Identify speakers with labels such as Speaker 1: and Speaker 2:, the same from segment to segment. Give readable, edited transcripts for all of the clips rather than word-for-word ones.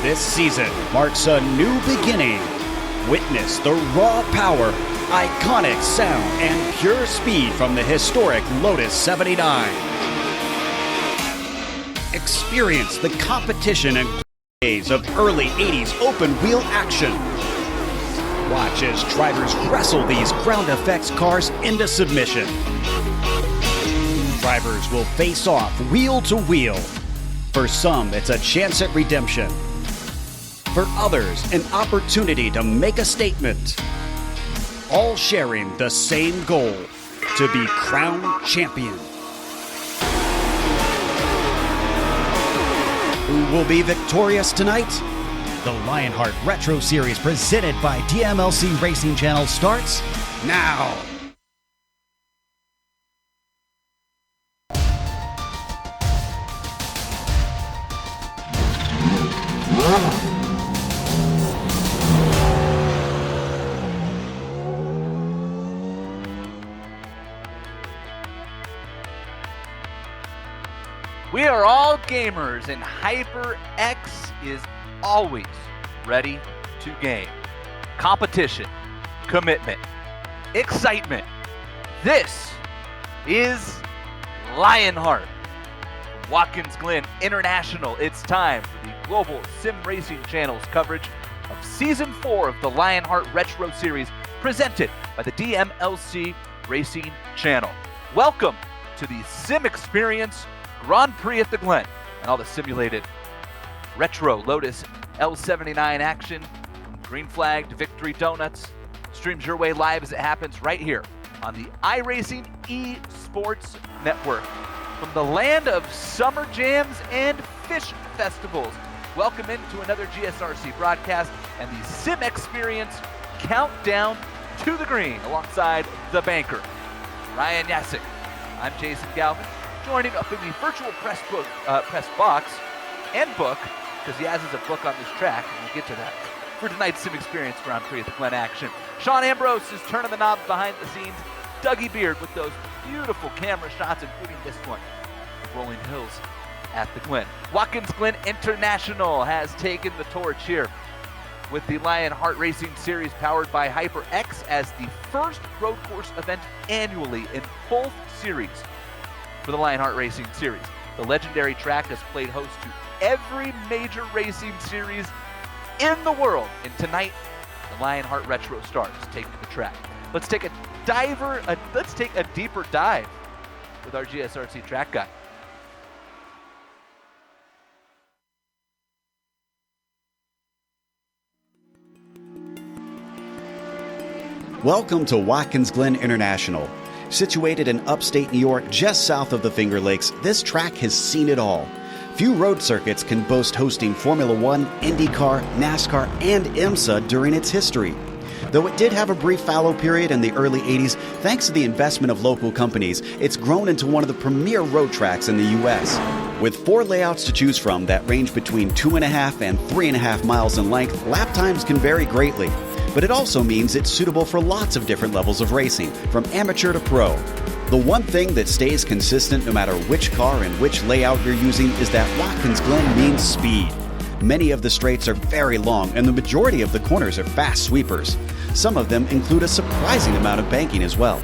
Speaker 1: This season marks a new beginning. Witness the raw power, iconic sound, and pure speed from the historic Lotus 79. Experience the competition and days of early 80s open-wheel action. Watch as drivers wrestle these ground effects cars into submission. Drivers will face off wheel to wheel. For some, it's a chance at redemption. For others, an opportunity to make a statement. All sharing the same goal, to be crowned champion. Who will be victorious tonight? The Lionheart Retro Series presented by DMLC Racing Channel starts now.
Speaker 2: We are all gamers, and HyperX is always ready to game. Competition, commitment, excitement. This is Lionheart. Watkins Glen International. It's time for the Global SimRacing Channel's coverage of Season 4 of the Lionheart Retro Series, presented by the DMLC Racing Channel. Welcome to the SimXperience Grand Prix at the Glen and all the simulated retro Lotus L79 action, from green flag to victory donuts. Streams your way live as it happens right here on the iRacing eSports Network. From the land of summer jams and fish festivals, welcome into another GSRC broadcast and the SimXperience Countdown to the Green alongside the banker, Ryan Yasik. I'm Jason Galvin, joining up in the virtual press box and book, because Yaz is a book on this track, and we'll get to that, for tonight's SimXperience Grand Prix at the Glen action. Sean Ambrose is turning the knobs behind the scenes. Dougie Beard with those beautiful camera shots, including this one, the rolling hills at the Glen. Watkins Glen International has taken the torch here with the Lionheart Racing Series powered by HyperX as the first road course event annually in both series for the Lionheart Racing Series. The legendary track has played host to every major racing series in the world, and tonight the Lionheart Retro Stars taking the track. Let's take a deeper dive with our GSRC track guy.
Speaker 1: Welcome to Watkins Glen International. Situated in upstate New York, just south of the Finger Lakes, this track has seen it all. Few road circuits can boast hosting Formula One, IndyCar, NASCAR, and IMSA during its history. Though it did have a brief fallow period in the early 80s, thanks to the investment of local companies, it's grown into one of the premier road tracks in the U.S. With 4 layouts to choose from that range between 2.5 and 3.5 miles in length, lap times can vary greatly. But it also means it's suitable for lots of different levels of racing, from amateur to pro. The one thing that stays consistent no matter which car and which layout you're using is that Watkins Glen means speed. Many of the straights are very long, and the majority of the corners are fast sweepers. Some of them include a surprising amount of banking as well.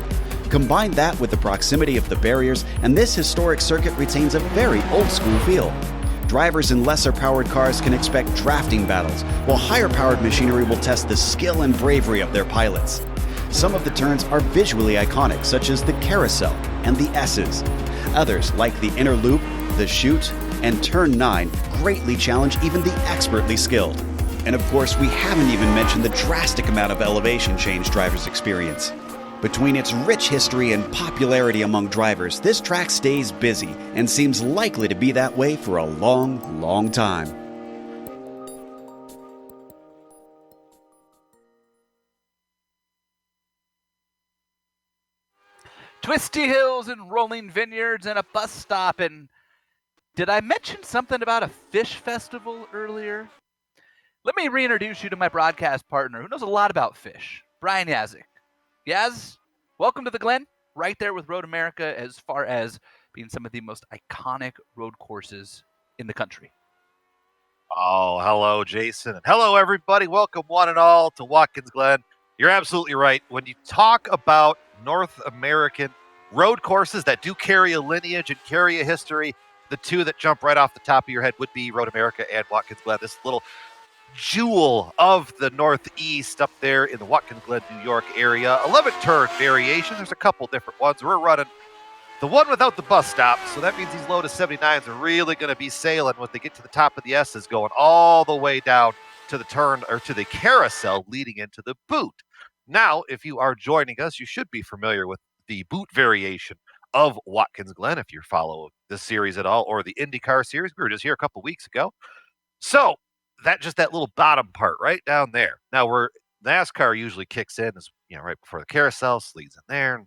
Speaker 1: Combine that with the proximity of the barriers, and this historic circuit retains a very old-school feel. Drivers in lesser-powered cars can expect drafting battles, while higher-powered machinery will test the skill and bravery of their pilots. Some of the turns are visually iconic, such as the carousel and the S's. Others, like the inner loop, the chute, and turn 9, greatly challenge even the expertly skilled. And of course, we haven't even mentioned the drastic amount of elevation change drivers experience. Between its rich history and popularity among drivers, this track stays busy and seems likely to be that way for a long, long time.
Speaker 2: Twisty hills and rolling vineyards and a bus stop. And did I mention something about a fish festival earlier? Let me reintroduce you to my broadcast partner who knows a lot about fish, Brian Yazik. Yaz, welcome to the Glen, right there with Road America as far as being some of the most iconic road courses in the country.
Speaker 3: Oh, hello, Jason. And hello, everybody. Welcome, one and all, to Watkins Glen. You're absolutely right. When you talk about North American road courses that do carry a lineage and carry a history, the two that jump right off the top of your head would be Road America and Watkins Glen. This little jewel of the Northeast up there in the Watkins Glen, New York area. 11-turn variation. There's a couple different ones. We're running the one without the bus stop, so that means these Lotus 79s are really going to be sailing when they get to the top of the S's, going all the way down to the turn or to the carousel leading into the boot. Now, if you are joining us, you should be familiar with the boot variation of Watkins Glen if you follow the series at all, or the IndyCar series. We were just here a couple weeks ago. So that little bottom part right down there. Now, where NASCAR usually kicks in is right before the carousel, leads in there, and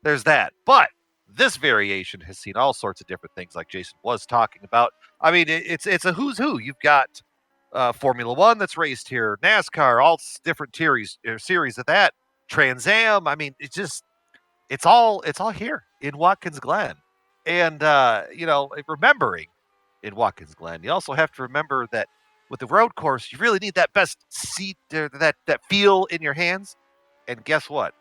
Speaker 3: there's that. But this variation has seen all sorts of different things, like Jason was talking about. I mean, it's a who's who. You've got Formula One that's raced here, NASCAR, all different series of that, Trans Am. I mean, it's all here in Watkins Glen, and remembering in Watkins Glen, you also have to remember that with the road course, you really need that best seat, that feel in your hands, and guess what?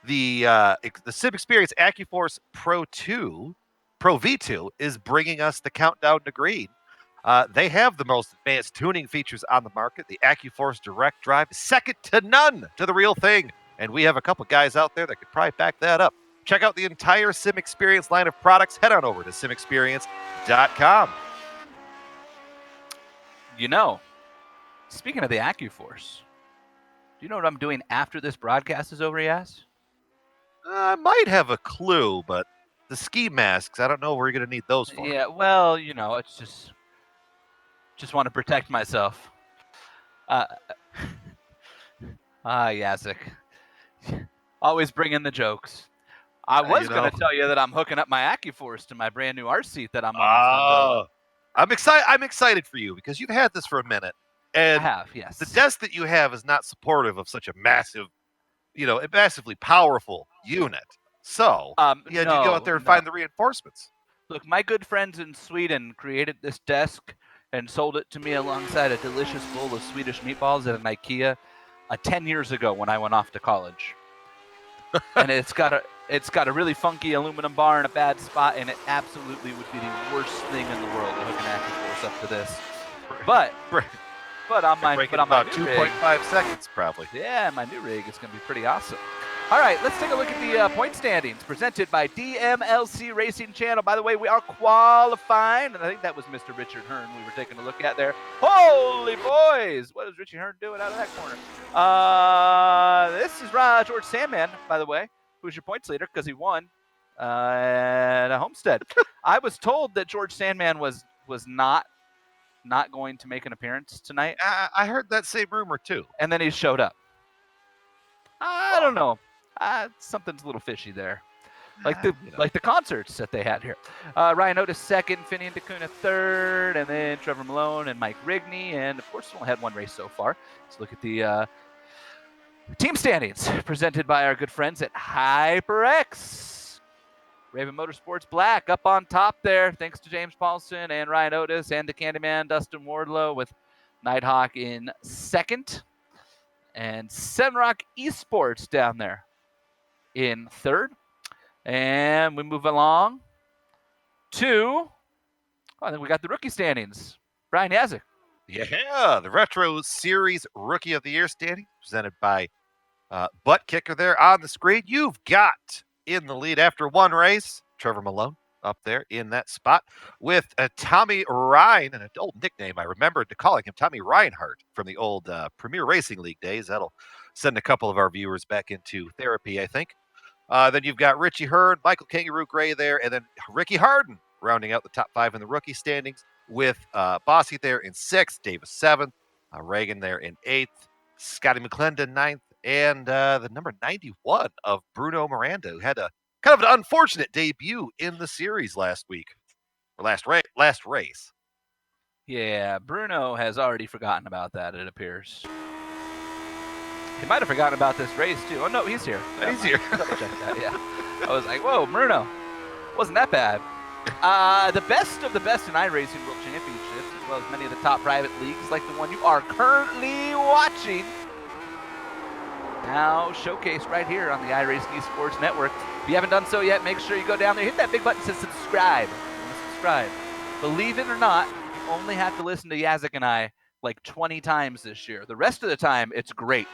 Speaker 3: The SimXperience AccuForce Pro V2 is bringing us the countdown to green. They have the most advanced tuning features on the market. The AccuForce Direct Drive is second to none to the real thing, and we have a couple guys out there that could probably back that up. Check out the entire SimXperience line of products. Head on over to SimXperience.com.
Speaker 2: Speaking of the AccuForce, do you know what I'm doing after this broadcast is over, Yas?
Speaker 3: I might have a clue, but the ski masks, I don't know where you're going to need those for.
Speaker 2: Yeah, well, it's just want to protect myself. Yazik. Always bring in the jokes. I was going to tell you that I'm hooking up my AccuForce to my brand new R seat that I'm on.
Speaker 3: I'm excited for you because you've had this for a minute. And
Speaker 2: I have, yes.
Speaker 3: The desk that you have is not supportive of such a massively powerful unit. So you had to go out there and find the reinforcements.
Speaker 2: Look, my good friends in Sweden created this desk and sold it to me alongside a delicious bowl of Swedish meatballs at an IKEA 10 years ago when I went off to college. And it's got a really funky aluminum bar in a bad spot, and it absolutely would be the worst thing in the world to hook an AccuForce up to this. But on my
Speaker 3: about 2.5 seconds probably.
Speaker 2: Yeah, my new rig is going to be pretty awesome. All right, let's take a look at the point standings presented by DMLC Racing Channel. By the way, we are qualifying, and I think that was Mr. Richard Hearn we were taking a look at there. Holy boys! What is Richard Hearn doing out of that corner? This is George Sandman, by the way, who's your points leader because he won at a Homestead. I was told that George Sandman was not going to make an appearance tonight.
Speaker 3: I heard that same rumor too.
Speaker 2: And then he showed up. I don't know. Something's a little fishy there. Like the concerts that they had here. Ryan Otis second, Finian DeCuna third, and then Trevor Malone and Mike Rigney. And of course, we only had one race so far. Let's look at the team standings presented by our good friends at HyperX. Raven Motorsports Black up on top there, thanks to James Paulson and Ryan Otis and the Candyman Dustin Wardlow, with Nighthawk in second. And Semrock Esports down there in third. And we move along to, I think we got the rookie standings. Brian Yazik.
Speaker 3: Yeah, the Retro Series Rookie of the Year standing presented by Butt Kicker there on the screen. You've got in the lead after one race, Trevor Malone up there in that spot with Tommy Ryan, an old nickname. I remembered to calling him Tommy Reinhardt from the old Premier Racing League days. That'll send a couple of our viewers back into therapy, I think. Then you've got Richie Hearn, Michael Kangaroo Gray there, and then Ricky Harden rounding out the top five in the rookie standings with Bossy there in sixth, Davis seventh, Reagan there in eighth, Scotty McClendon ninth, and the number 91 of Bruno Miranda, who had a kind of an unfortunate debut in the series last week, or last race.
Speaker 2: Yeah, Bruno has already forgotten about that, it appears. He might have forgotten about this race, too. Oh, no, he's here.
Speaker 3: He's here.
Speaker 2: Check that, yeah. I was like, whoa, Bruno. Wasn't that bad. The best of the best in iRacing World Championships. well as many of the top private leagues like the one you are currently watching, now showcased right here on the iRacing Esports Network. If you haven't done so yet, make sure you go down there, hit that big button that says subscribe. Subscribe. Believe it or not, you only have to listen to Yazzik and I like 20 times this year. The rest of the time, it's great.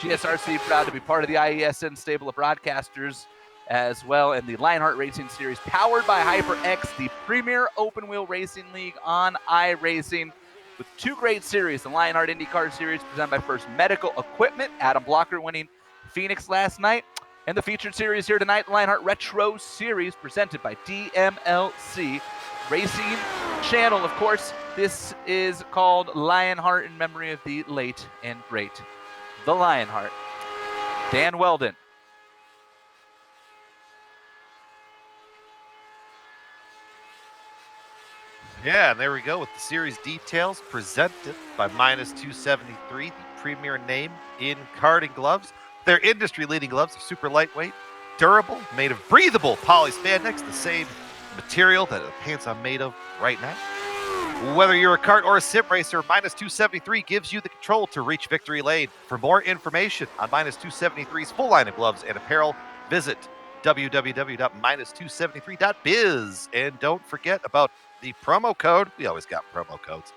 Speaker 2: GSRC proud to be part of the IESN stable of broadcasters as well, and the Lionheart Racing Series, powered by HyperX, the premier open-wheel racing league on iRacing, with two great series. The Lionheart IndyCar Series, presented by First Medical Equipment, Adam Blocker winning Phoenix last night, and the featured series here tonight, the Lionheart Retro Series, presented by DMLC Racing Channel. Of course, this is called Lionheart in memory of the late and great the Lionheart, Dan Weldon.
Speaker 3: Yeah, and there we go with the series details presented by Minus 273, the premier name in karting gloves. Their industry-leading gloves are super lightweight, durable, made of breathable poly spandex, the same material that the pants I'm made of right now. Whether you're a kart or a sim racer, Minus 273 gives you the control to reach victory lane. For more information on Minus 273's full line of gloves and apparel, visit www.minus273.biz. And don't forget about the promo code. We always got promo codes.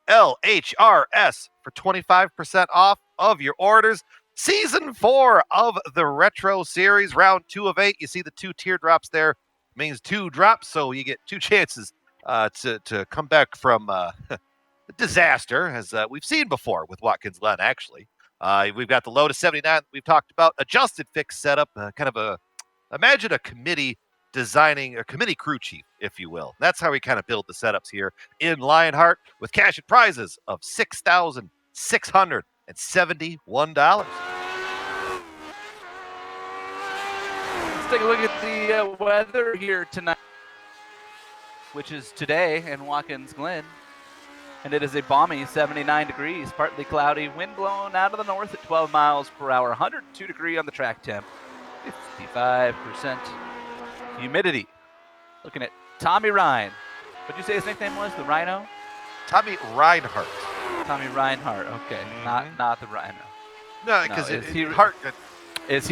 Speaker 3: LHRS for 25% off of your orders. Season 4 of the Retro Series, round 2 of 8. You see the 2 teardrops there. Means 2 drops, so you get 2 chances to come back from the disaster, as we've seen before with Watkins Glen, actually. We've got the Lotus 79 that we've talked about, adjusted fixed setup, imagine a committee designing, a committee crew chief, if you will. That's how we kind of build the setups here in Lionheart, with cash and prizes of $6,671.
Speaker 2: Let's take a look at the weather here tonight, which is today in Watkins Glen. And it is a balmy 79 degrees, partly cloudy, wind blowing out of the north at 12 miles per hour, 102 degree on the track temp, 55% humidity. Looking at Tommy Ryan. What'd you say his nickname was? The Rhino?
Speaker 3: Tommy Reinhardt.
Speaker 2: Tommy Reinhardt. Okay, not the Rhino.
Speaker 3: No, because
Speaker 2: is he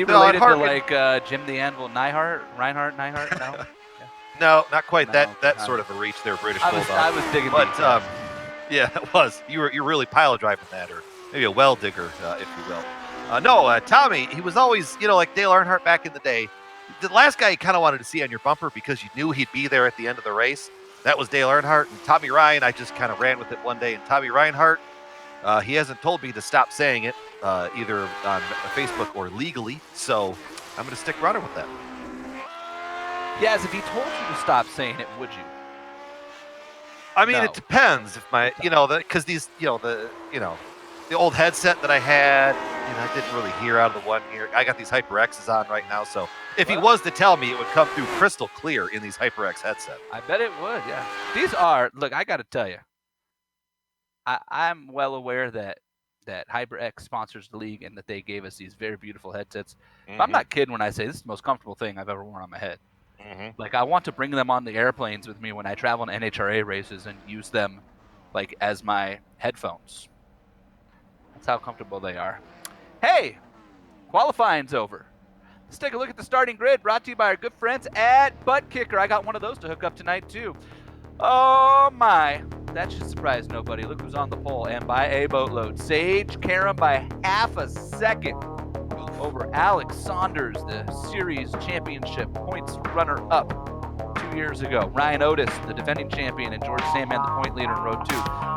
Speaker 3: No,
Speaker 2: related to like Jim the Anvil Reinhardt? No.
Speaker 3: No, not quite
Speaker 2: No,
Speaker 3: that sort of a reach there, British Bulldog.
Speaker 2: I was digging
Speaker 3: but
Speaker 2: deep.
Speaker 3: yeah, it was. You're really pile driving that, or maybe a well digger, if you will. Tommy, he was always, like Dale Earnhardt back in the day. The last guy you kind of wanted to see on your bumper because you knew he'd be there at the end of the race. That was Dale Earnhardt. And Tommy Ryan, I just kind of ran with it one day. And Tommy Reinhardt, he hasn't told me to stop saying it, either on Facebook or legally. So I'm going to stick running with that.
Speaker 2: Yes, if he told you to stop saying it, would you?
Speaker 3: I mean,
Speaker 2: No.
Speaker 3: It depends if my, because these, the old headset that I had, I didn't really hear out of the one here. I got these HyperXs on right now, so if he was to tell me, it would come through crystal clear in these HyperX headsets.
Speaker 2: I bet it would, yeah. These are, look, I got to tell you, I'm well aware that HyperX sponsors the league and that they gave us these very beautiful headsets.
Speaker 3: Mm-hmm.
Speaker 2: But I'm not kidding when I say this is the most comfortable thing I've ever worn on my head.
Speaker 3: Mm-hmm.
Speaker 2: Like, I want to bring them on the airplanes with me when I travel in NHRA races and use them, like, as my headphones. That's how comfortable they are. Hey, qualifying's over. Let's take a look at the starting grid, brought to you by our good friends at Butt Kicker. I got one of those to hook up tonight, too. Oh, my. That should surprise nobody. Look who's on the pole, and by a boatload. Sage Karam by half a second over Alex Saunders, the series championship points runner-up 2 years ago. Ryan Otis, the defending champion, and George Sandman, the point leader in row 2.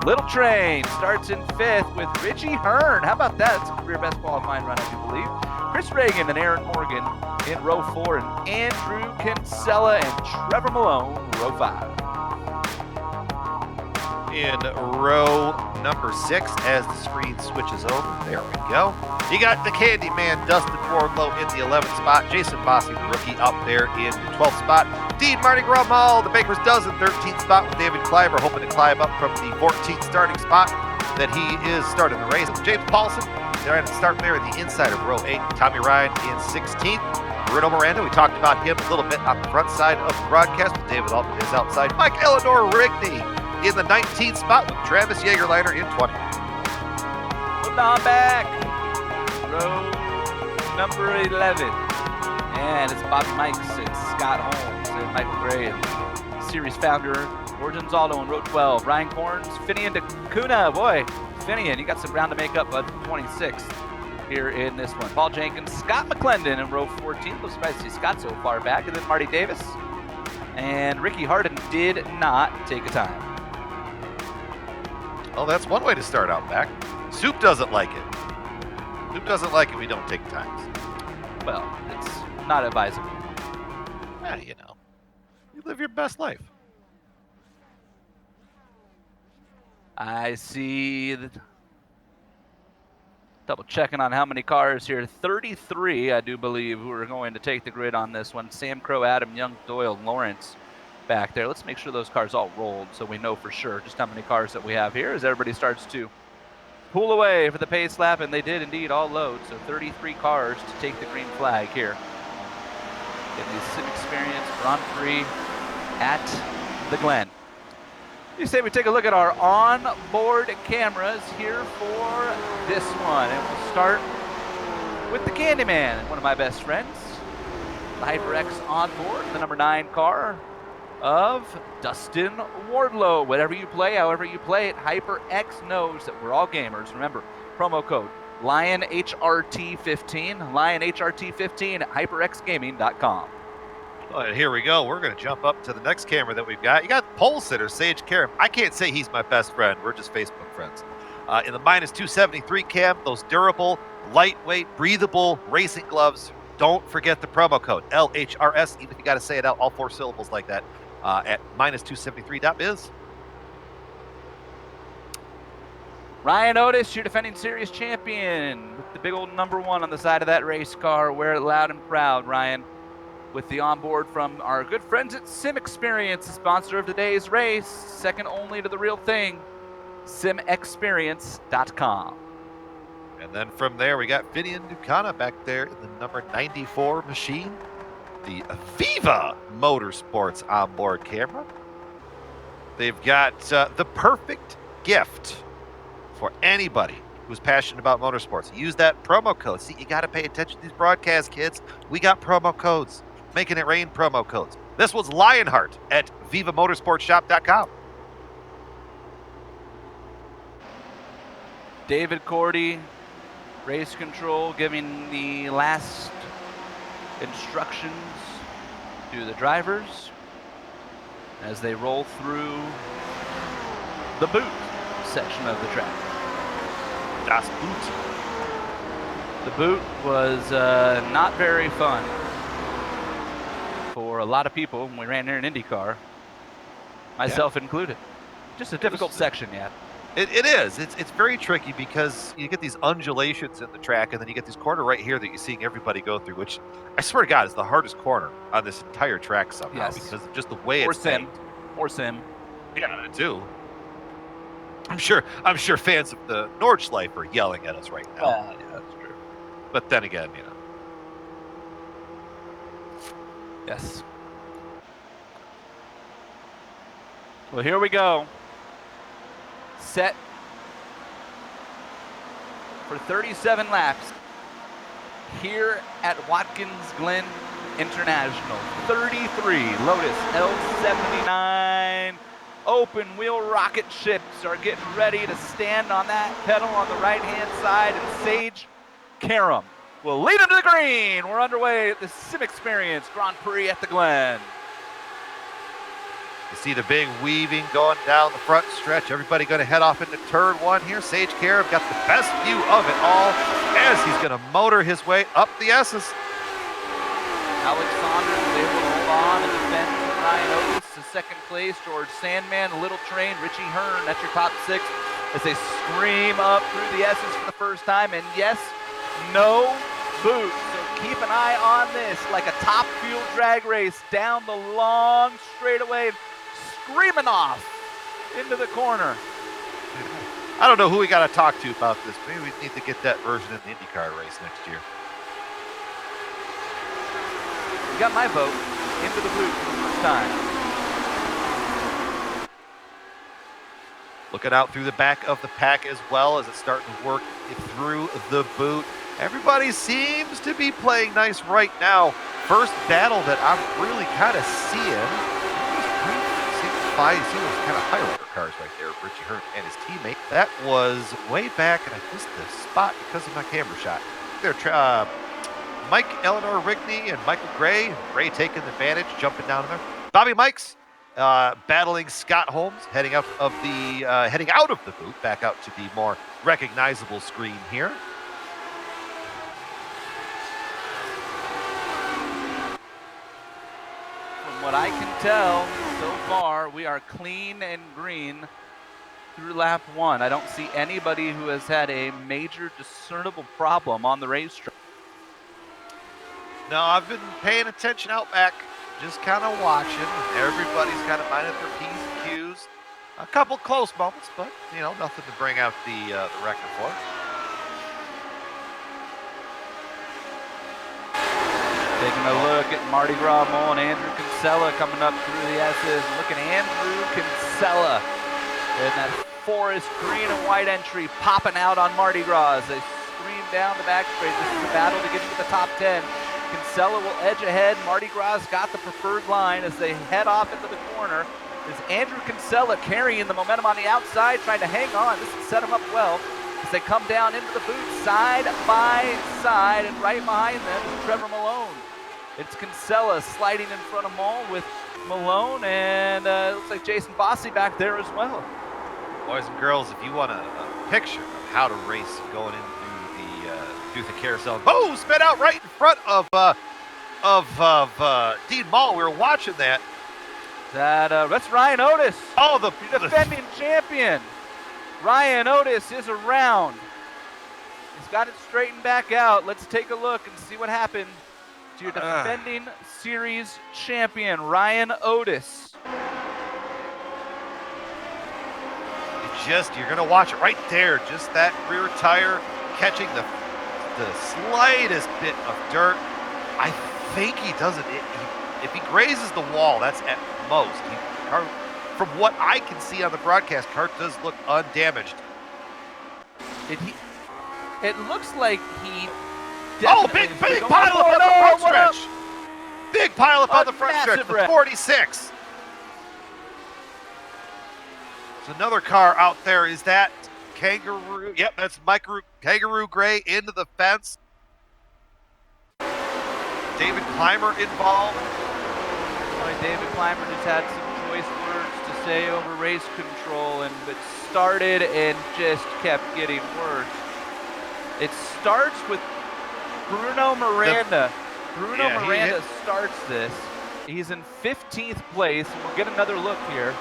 Speaker 2: Little Train starts in 5th with Richie Hearn. How about that? It's a career best qualifying run, I do believe. Chris Reagan and Aaron Morgan in row 4, and Andrew Kinsella and Trevor Malone, row 5.
Speaker 3: In row number 6, as the screen switches over, there we go. You got the Candyman, Dustin Wardlow in the 11th spot. Jason Bossy, the rookie, up there in the 12th spot. Dean Marty Grumall, the Baker's Dozen, 13th spot with David Kleiber, hoping to climb up from the 14th starting spot that he is starting the race. James Paulson, they're at the start there in the inside of row 8. Tommy Ryan in 16th. Bruno Miranda, we talked about him a little bit on the front side of the broadcast, but David Altman is outside. Mike Eleanor Rigney in the 19th spot with Travis Jagerleiter in 20.
Speaker 2: Moving on back. Row number 11. And it's Bobby Mikes and Scott Holmes and Michael Gray and series founder George Gonzalo in row 12. Ryan Corns, Finian DeCuna. Boy, Finian, you got some ground to make up, bud. 26th here in this one. Paul Jenkins, Scott McClendon in row 14. I'm surprised to see Scott so far back. And then Marty Davis. And Ricky Harden did not take a time.
Speaker 3: Well, that's one way to start out back. Soup doesn't like it. Soup doesn't like it. We don't take times.
Speaker 2: Well, it's not advisable.
Speaker 3: Yeah, you know, you live your best life.
Speaker 2: I see. Double checking on how many cars here. 33, I do believe, who are going to take the grid on this one. Sam Crow, Adam Young, Doyle, Lawrence back there. Let's make sure those cars all rolled so we know for sure just how many cars that we have here as everybody starts to pull away for the pace lap, and they did indeed all load. So 33 cars to take the green flag here in the SimXperience Grand Prix at the Glen. You say we take a look at our on-board cameras here for this one, and we'll start with the Candyman, one of my best friends, the HyperX onboard, the number 9 car of Dustin Wardlow. Whatever you play, however you play it, HyperX knows that we're all gamers. Remember, promo code LionHRT15, LionHRT15 at HyperXGaming.com.
Speaker 3: Well, here we go. We're going to jump up to the next camera that we've got. You got pole sitter Sage Karam. I can't say he's my best friend. We're just Facebook friends. In the minus 273 cam, those durable, lightweight, breathable racing gloves. Don't forget the promo code LHRS, even if you got to say it out, all 4 syllables like that, at minus 273.biz.
Speaker 2: Ryan Otis, your defending series champion, with the big old number 1 on the side of that race car. Wear it loud and proud, Ryan. With the onboard from our good friends at SimXperience, the sponsor of today's race, second only to the real thing, SimXperience.com.
Speaker 3: And then from there, we got Finian Ducana back there in the number 94 machine, the Viva Motorsports onboard camera. They've got the perfect gift for anybody who's passionate about motorsports. Use that promo code. See, you got to pay attention to these broadcasts, kids. We got promo codes. Making it rain promo codes. This was Lionheart at vivamotorsportshop.com.
Speaker 2: David Cordy, race control, giving the last instructions to the drivers as they roll through the boot section of the track.
Speaker 3: Das Boot.
Speaker 2: The boot was not very fun for a lot of people when we ran here in IndyCar, myself included. Just a difficult section, yeah.
Speaker 3: It is. It's very tricky because you get these undulations in the track, and then you get this corner right here that you're seeing everybody go through, which I swear to God is the hardest corner on this entire track somehow because of just the way it's made.
Speaker 2: Or sim.
Speaker 3: Yeah, that too. I'm sure fans of the Nordschleife are yelling at us right now.
Speaker 2: Yeah, that's true.
Speaker 3: But then again, you know.
Speaker 2: Yes. Well, here we go. Set for 37 laps here at Watkins Glen International. 33 Lotus L79 open wheel rocket ships are getting ready to stand on that pedal on the right-hand side, and Sage Karam will lead them to the green. We're underway at the SimXperience Grand Prix at the Glen.
Speaker 3: You see the big weaving going down the front stretch. Everybody going to head off into turn 1 here. Sage Karam got the best view of it all as he's going to motor his way up the S's.
Speaker 2: Alex Saunders is able to hold on and defend Ryan Otis to second place. George Sandman, Little Train, Richie Hearn, that's your top 6 as they scream up through the S's for the first time. And yes, no boot. So keep an eye on this, like a top field drag race down the long straightaway, screaming off into the corner.
Speaker 3: I don't know who we got to talk to about this. Maybe we need to get that version in the IndyCar race next year.
Speaker 2: You got my vote into the boot for the first time.
Speaker 3: Looking out through the back of the pack as well as it's starting to work through the boot. Everybody seems to be playing nice right now. First battle that I'm really kind of seeing. See those kind of highlighter cars right there, Richie Hearn and his teammate. That was way back, and I missed the spot because of my camera shot. There, Mike Eleanor Rigney and Michael Gray. Gray taking advantage, jumping down in there. Bobby Mikes battling Scott Holmes, heading out of the boot, back out to the more recognizable screen here.
Speaker 2: From what I can tell, so far, we are clean and green through lap 1. I don't see anybody who has had a major discernible problem on the racetrack.
Speaker 3: No, I've been paying attention out back, just kind of watching. Everybody's kind of minding their P's and Q's. A couple close moments, but, you know, nothing to bring out the record for.
Speaker 2: Taking a look at Mardi Gras Mole and Andrew Kinsella coming up through the S's. Look at Andrew Kinsella in that forest green and white entry popping out on Mardi Gras as they stream down the back straight. This is a battle to get into the top 10. Kinsella will edge ahead. Mardi Gras got the preferred line as they head off into the corner. There's Andrew Kinsella carrying the momentum on the outside, trying to hang on. This will set him up well as they come down into the boot side by side, and right behind them is Trevor Malone. It's Kinsella sliding in front of Mole with Malone, and it looks like Jason Bossy back there as well.
Speaker 3: Boys and girls, if you want a picture of how to race going into through the carousel, oh, spit out right in front of Dean Mall. We were watching that.
Speaker 2: That's Ryan Otis.
Speaker 3: Oh, the
Speaker 2: defending champion. Ryan Otis is around. He's got it straightened back out. Let's take a look and see what happened to your defending series champion, Ryan Otis.
Speaker 3: You're going to watch it right there. Just that rear tire catching the slightest bit of dirt. I think he doesn't. If he grazes the wall, that's at most. From what I can see on the broadcast, car does look undamaged.
Speaker 2: It looks like he.
Speaker 3: Oh, big pile up on the front stretch. Big pile up on the front stretch for 46. There's another car out there. Is that Kangaroo? Yep, that's Kangaroo Gray into the fence. David Clymer involved.
Speaker 2: David Clymer just had some choice words to say over race control, and it started and just kept getting worse. It starts with Bruno Miranda. Miranda starts this. He's in 15th place. We'll get another look here.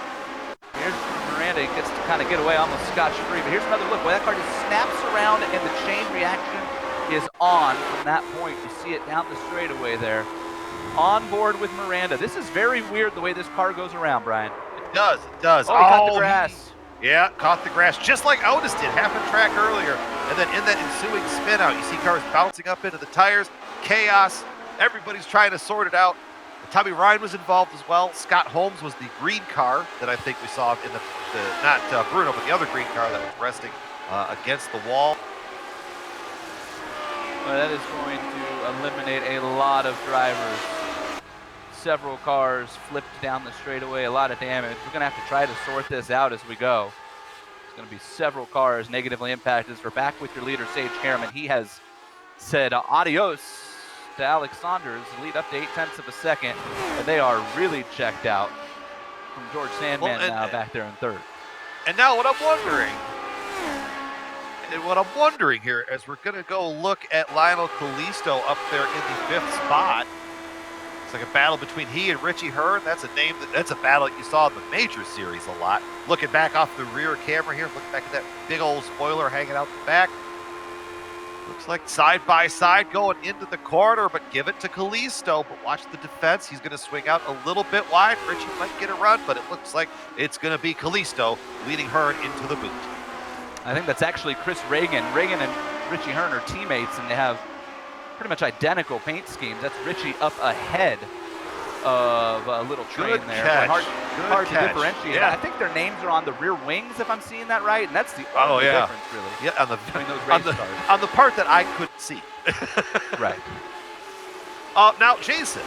Speaker 2: Here's Miranda. He gets to kind of get away almost scotch-free. But here's another look. Well, that car just snaps around and the chain reaction is on from that point. You see it down the straightaway there. On board with Miranda. This is very weird the way this car goes around, Brian.
Speaker 3: It does. Oh,
Speaker 2: he caught the grass.
Speaker 3: Caught the grass just like Otis did half a track earlier. And then in that ensuing spin out, you see cars bouncing up into the tires. Chaos. Everybody's trying to sort it out. Tommy Ryan was involved as well. Scott Holmes was the green car that I think we saw in not Bruno, but the other green car that was resting against the wall.
Speaker 2: Well, that is going to eliminate a lot of drivers. Several cars flipped down the straightaway, a lot of damage. We're going to have to try to sort this out as we go. There's going to be several cars negatively impacted. We're back with your leader, Sage Harriman. He has said adios to Alex Saunders, lead up to 0.8 of a second, and they are really checked out from George Sandman now back there in third.
Speaker 3: And now what I'm wondering here, as we're going to go look at Lionel Kalisto up there in the 5th spot. It's like a battle between he and Richie Hearn. That's a battle you saw in the major series a lot. Looking back off the rear camera here, looking back at that big old spoiler hanging out the back. Looks like side by side going into the corner, but give it to Kalisto. But watch the defense. He's going to swing out a little bit wide. Richie might get a run, but it looks like it's going to be Kalisto leading Hearn into the boot.
Speaker 2: I think that's actually Chris Reagan. Reagan and Richie Hearn are teammates, and they have pretty much identical paint schemes. That's Richie up ahead of a little train
Speaker 3: Good
Speaker 2: there.
Speaker 3: catch.
Speaker 2: Hard to
Speaker 3: catch.
Speaker 2: differentiate.
Speaker 3: Yeah.
Speaker 2: I think their names are on the rear wings, if I'm seeing that right, and that's the
Speaker 3: Oh,
Speaker 2: only
Speaker 3: yeah.
Speaker 2: difference, really,
Speaker 3: Yeah, on the
Speaker 2: between those race cars.
Speaker 3: on the part that I couldn't see.
Speaker 2: Right.
Speaker 3: Now, Jason,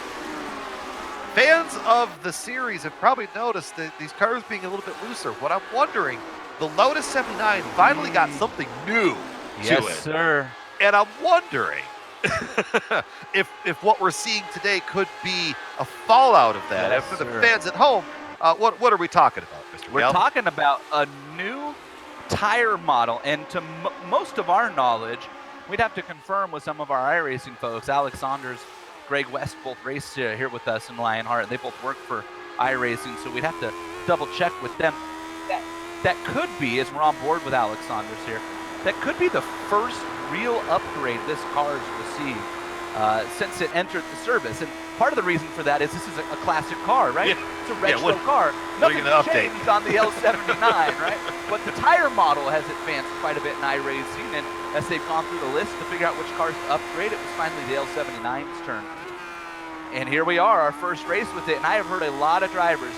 Speaker 3: fans of the series have probably noticed that these cars being a little bit looser. What I'm wondering, the Lotus 79 finally got something new to it.
Speaker 2: Yes, sir.
Speaker 3: And I'm wondering if what we're seeing today could be a fallout of that.
Speaker 2: Yes,
Speaker 3: And for the
Speaker 2: sir.
Speaker 3: fans at home, what are we talking about, Mr.
Speaker 2: We're
Speaker 3: Gale?
Speaker 2: talking about a new tire model, and to most of our knowledge, we'd have to confirm with some of our iRacing folks. Alex Saunders, Greg West both race here with us in Lionheart, and they both work for iRacing, so we'd have to double check with them. That could be, as we're on board with Alex Saunders here, that could be the first real upgrade this car's received since it entered the service. And part of the reason for that is this is a classic car, right?
Speaker 3: Yeah.
Speaker 2: It's a retro
Speaker 3: what-
Speaker 2: car.
Speaker 3: what are you
Speaker 2: Nothing
Speaker 3: gonna update?
Speaker 2: changed on the L79, right? But the tire model has advanced quite a bit in iRacing, and as they've gone through the list to figure out which cars to upgrade, it was finally the L79's turn. And here we are, our first race with it, and I have heard a lot of drivers,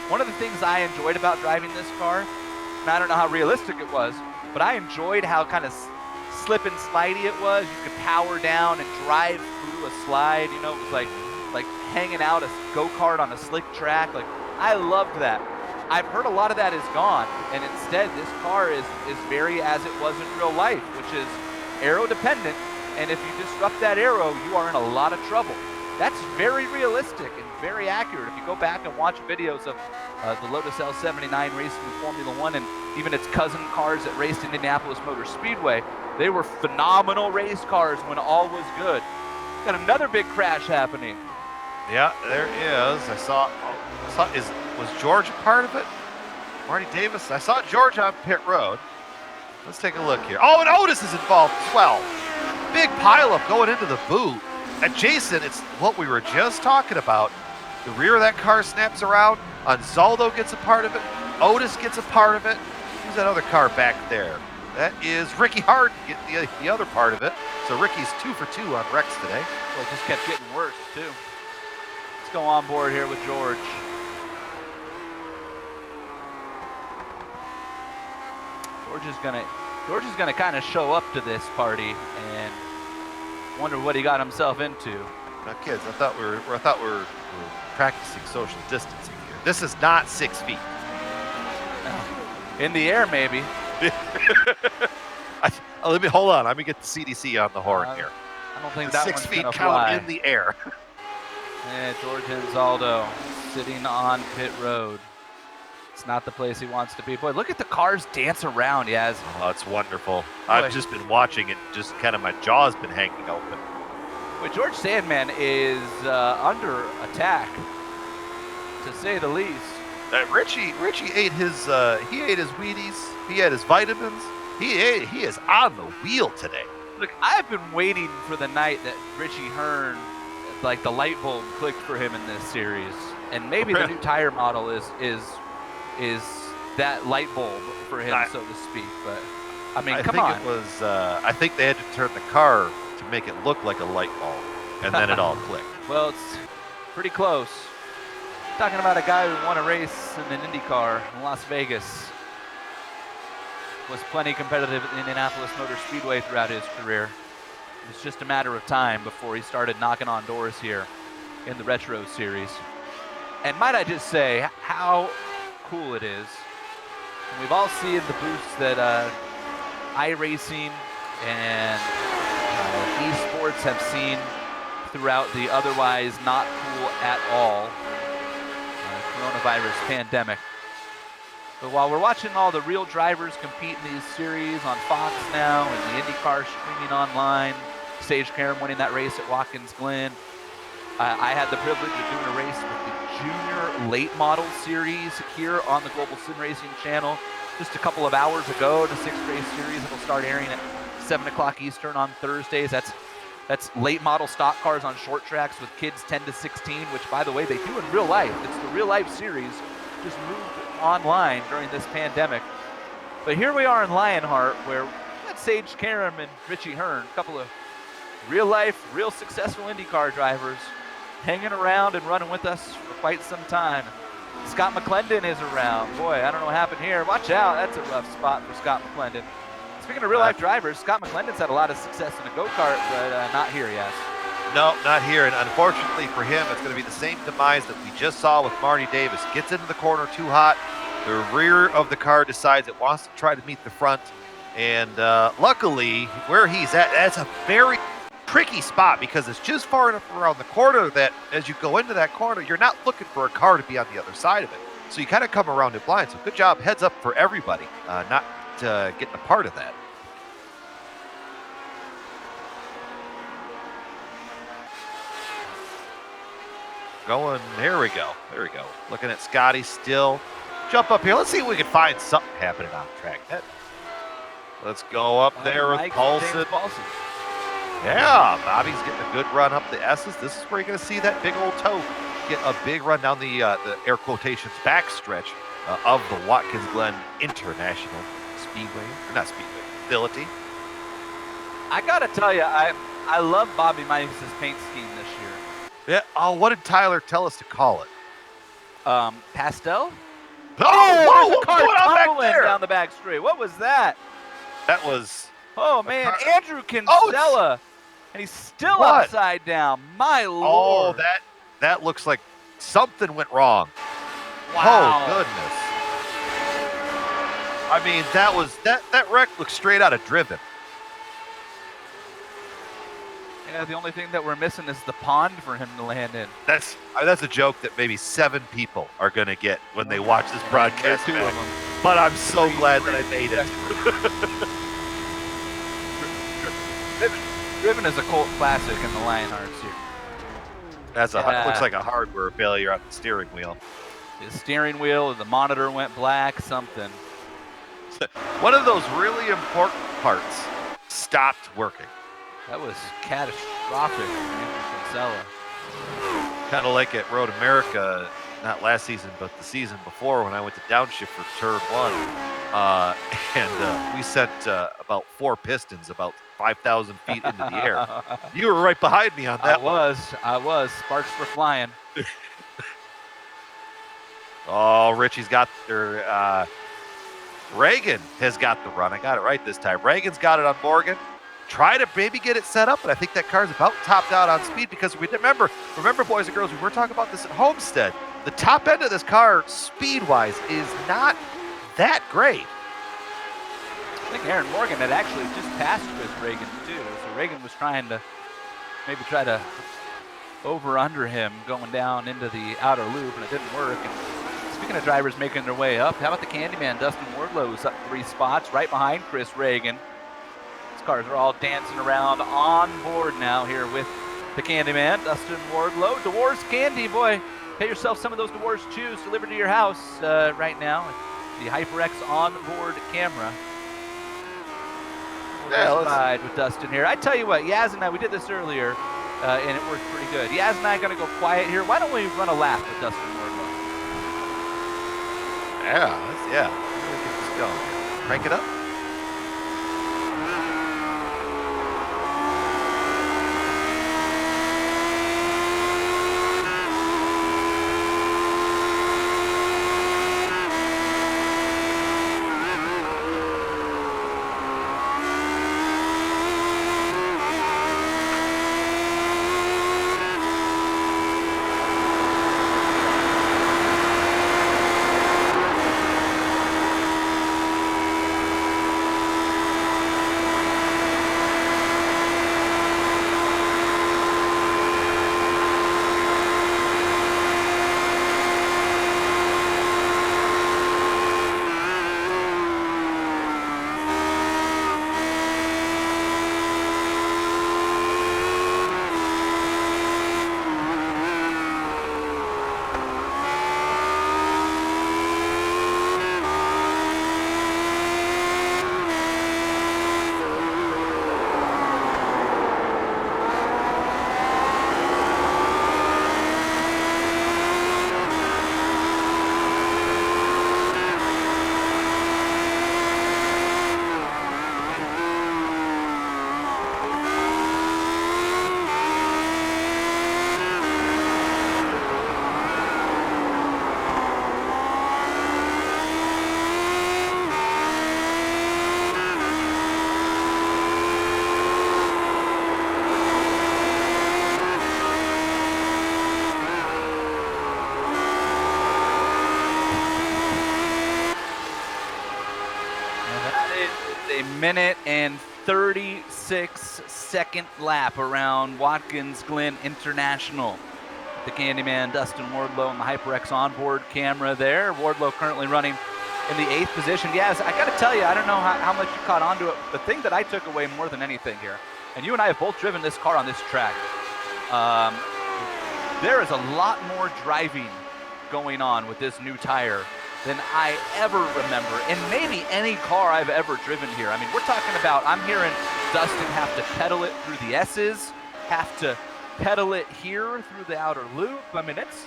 Speaker 2: one of the things I enjoyed about driving this car, and I don't know how realistic it was, but I enjoyed how kind of slip and slidey it was. You could power down and drive through a slide. It was like hanging out a go-kart on a slick track. Like, I loved that. I've heard a lot of that is gone, and instead this car is very as it was in real life, which is aero dependent, and if you disrupt that aero, you are in a lot of trouble. That's very realistic and very accurate. If you go back and watch videos of the Lotus L79 racing in Formula One and even its cousin cars that raced in Indianapolis Motor Speedway, they were phenomenal race cars when all was good. Got another big crash happening.
Speaker 3: Yeah, there is. Was George a part of it? Marty Davis? I saw George on pit road. Let's take a look here. Oh, and Otis is involved as well. Big pileup going into the boot. And Jason, it's what we were just talking about. The rear of that car snaps around. Anzaldo gets a part of it. Otis gets a part of it. Who's that other car back there? That is Ricky Harden getting the other part of it. So Ricky's 2 for 2 on wrecks today.
Speaker 2: Well, it just kept getting worse, too. Let's go on board here with George. George is gonna kind of show up to this party and wonder what he got himself into.
Speaker 3: Now, kids, I thought we were practicing social distancing here. This is not 6 feet.
Speaker 2: In the air, maybe.
Speaker 3: Let me hold on. Let me get the CDC on the horn here.
Speaker 2: I don't think
Speaker 3: The
Speaker 2: that
Speaker 3: 6
Speaker 2: one's
Speaker 3: feet
Speaker 2: gonna
Speaker 3: count
Speaker 2: fly.
Speaker 3: in the air.
Speaker 2: Yeah, George Anzaldo sitting on pit road. It's not the place he wants to be. Boy, look at the cars dance around, Yaz.
Speaker 3: Oh, it's wonderful. I've just been watching it. Just kind of my jaw's been hanging open.
Speaker 2: Boy, George Sandman is under attack, to say the least.
Speaker 3: Richie ate his Wheaties. He had his vitamins. He is on the wheel today.
Speaker 2: Look, I've been waiting for the night that Richie Hearn, like the light bulb clicked for him in this series, and maybe the new tire model is that light bulb for him, so to speak. But I mean, come on.
Speaker 3: It was. I think they had to turn the car to make it look like a light bulb, and then it all clicked.
Speaker 2: Well, it's pretty close. Talking about a guy who won a race in an IndyCar in Las Vegas. Was plenty competitive at the Indianapolis Motor Speedway throughout his career. It was just a matter of time before he started knocking on doors here in the Retro Series. And might I just say how cool it is. And we've all seen the boosts that iRacing and esports have seen throughout the otherwise not cool at all coronavirus pandemic. But while we're watching all the real drivers compete in these series on Fox now and the IndyCar streaming online, Sage Karam winning that race at Watkins Glen, I had the privilege of doing a race with the Junior Late Model Series here on the Global SimRacing Channel just a couple of hours ago. The 6th race series it'll start airing at 7 o'clock Eastern on Thursdays. That's late model stock cars on short tracks with kids 10 to 16, which, by the way, they do in real life. It's the real life series, just moved online during this pandemic. But here we are in Lionheart, where we got Sage Karam and Richie Hearn, a couple of real life, real successful IndyCar drivers, hanging around and running with us for quite some time. Scott McClendon is around. Boy, I don't know what happened here. Watch out. That's a rough spot for Scott McClendon. Speaking of real-life drivers, Scott McClendon's had a lot of success in a go-kart, but not here yet.
Speaker 3: No, not here. And unfortunately for him, it's going to be the same demise that we just saw with Marty Davis. Gets into the corner too hot. The rear of the car decides it wants to try to meet the front. And luckily, where he's at, that's a very tricky spot because it's just far enough around the corner that as you go into that corner, you're not looking for a car to be on the other side of it. So you kind of come around it blind. So good job, heads up for everybody, not getting a part of that. Going, there we go. Looking at Scotty still. Jump up here. Let's see if we can find something happening on the track. Let's go up there with Paulson. Yeah, Bobby's getting a good run up the S's. This is where you're going to see that big old toe get a big run down the air quotations backstretch of the Watkins Glen International Speedway. Or not Speedway, facility.
Speaker 2: I got to tell you, I love Bobby Mice's paint scheme this year.
Speaker 3: Yeah. Oh, what did Tyler tell us to call it?
Speaker 2: Pastel?
Speaker 3: Oh,
Speaker 2: there's a car
Speaker 3: back
Speaker 2: tumbling
Speaker 3: there?
Speaker 2: down the back straight. What was that?
Speaker 3: That was...
Speaker 2: Oh, man, Andrew Kinsella. And he's still upside down. My Lord.
Speaker 3: Oh, that looks like something went wrong.
Speaker 2: Wow.
Speaker 3: Oh, goodness. I mean, that wreck looks straight out of Driven.
Speaker 2: Yeah, the only thing that we're missing is the pond for him to land in.
Speaker 3: That's a joke that maybe 7 people are going to get when they watch this broadcast.
Speaker 2: 2 of them.
Speaker 3: But I'm so glad that I made it.
Speaker 2: Driven is a cult classic in the Lionheart series.
Speaker 3: That's looks like a hardware failure on the steering wheel.
Speaker 2: The steering wheel, the monitor went black, something.
Speaker 3: One of those really important parts stopped working.
Speaker 2: That was catastrophic for Andrew Kinsella.
Speaker 3: Kind of like at Road America, not last season, but the season before when I went to downshift for turn 1. And we sent about 4 pistons about 5,000 feet into the air. You were right behind me on that one.
Speaker 2: I was. Sparks were flying.
Speaker 3: Oh, Richie's got their... Reagan has got the run. I got it right this time. Reagan's got it on Morgan. Try to maybe get it set up, but I think that car's about topped out on speed because we remember, boys and girls, we were talking about this at Homestead. The top end of this car, speed-wise, is not that great.
Speaker 2: I think Aaron Morgan had actually just passed Chris Reagan, too. So Reagan was trying to maybe try to over-under him going down into the outer loop, and it didn't work. And speaking of drivers making their way up, how about the Candyman, Dustin Wardlow's up 3 spots, right behind Chris Reagan. Cars are all dancing around on board now here with the Candyman, Dustin Wardlow. DeWars Candy, boy, get yourself some of those DeWars Chews delivered to your house right now with the HyperX on-board camera. Let's ride with Dustin here. I tell you what, Yaz and I, we did this earlier, and it worked pretty good. Yaz and I are going to go quiet here. Why don't we run a lap with Dustin Wardlow?
Speaker 3: Yeah. Let's get this going. Crank it up.
Speaker 2: That is a minute and 36-second lap around Watkins Glen International. The Candyman Dustin Wardlow and the HyperX onboard camera there. Wardlow currently running in the 8th position. Yes, I got to tell you, I don't know how much you caught on to it. The thing that I took away more than anything here, and you and I have both driven this car on this track, there is a lot more driving going on with this new tire than I ever remember, in maybe any car I've ever driven here. I mean, we're talking about, I'm hearing Dustin have to pedal it through the S's, have to pedal it here through the outer loop. I mean, that's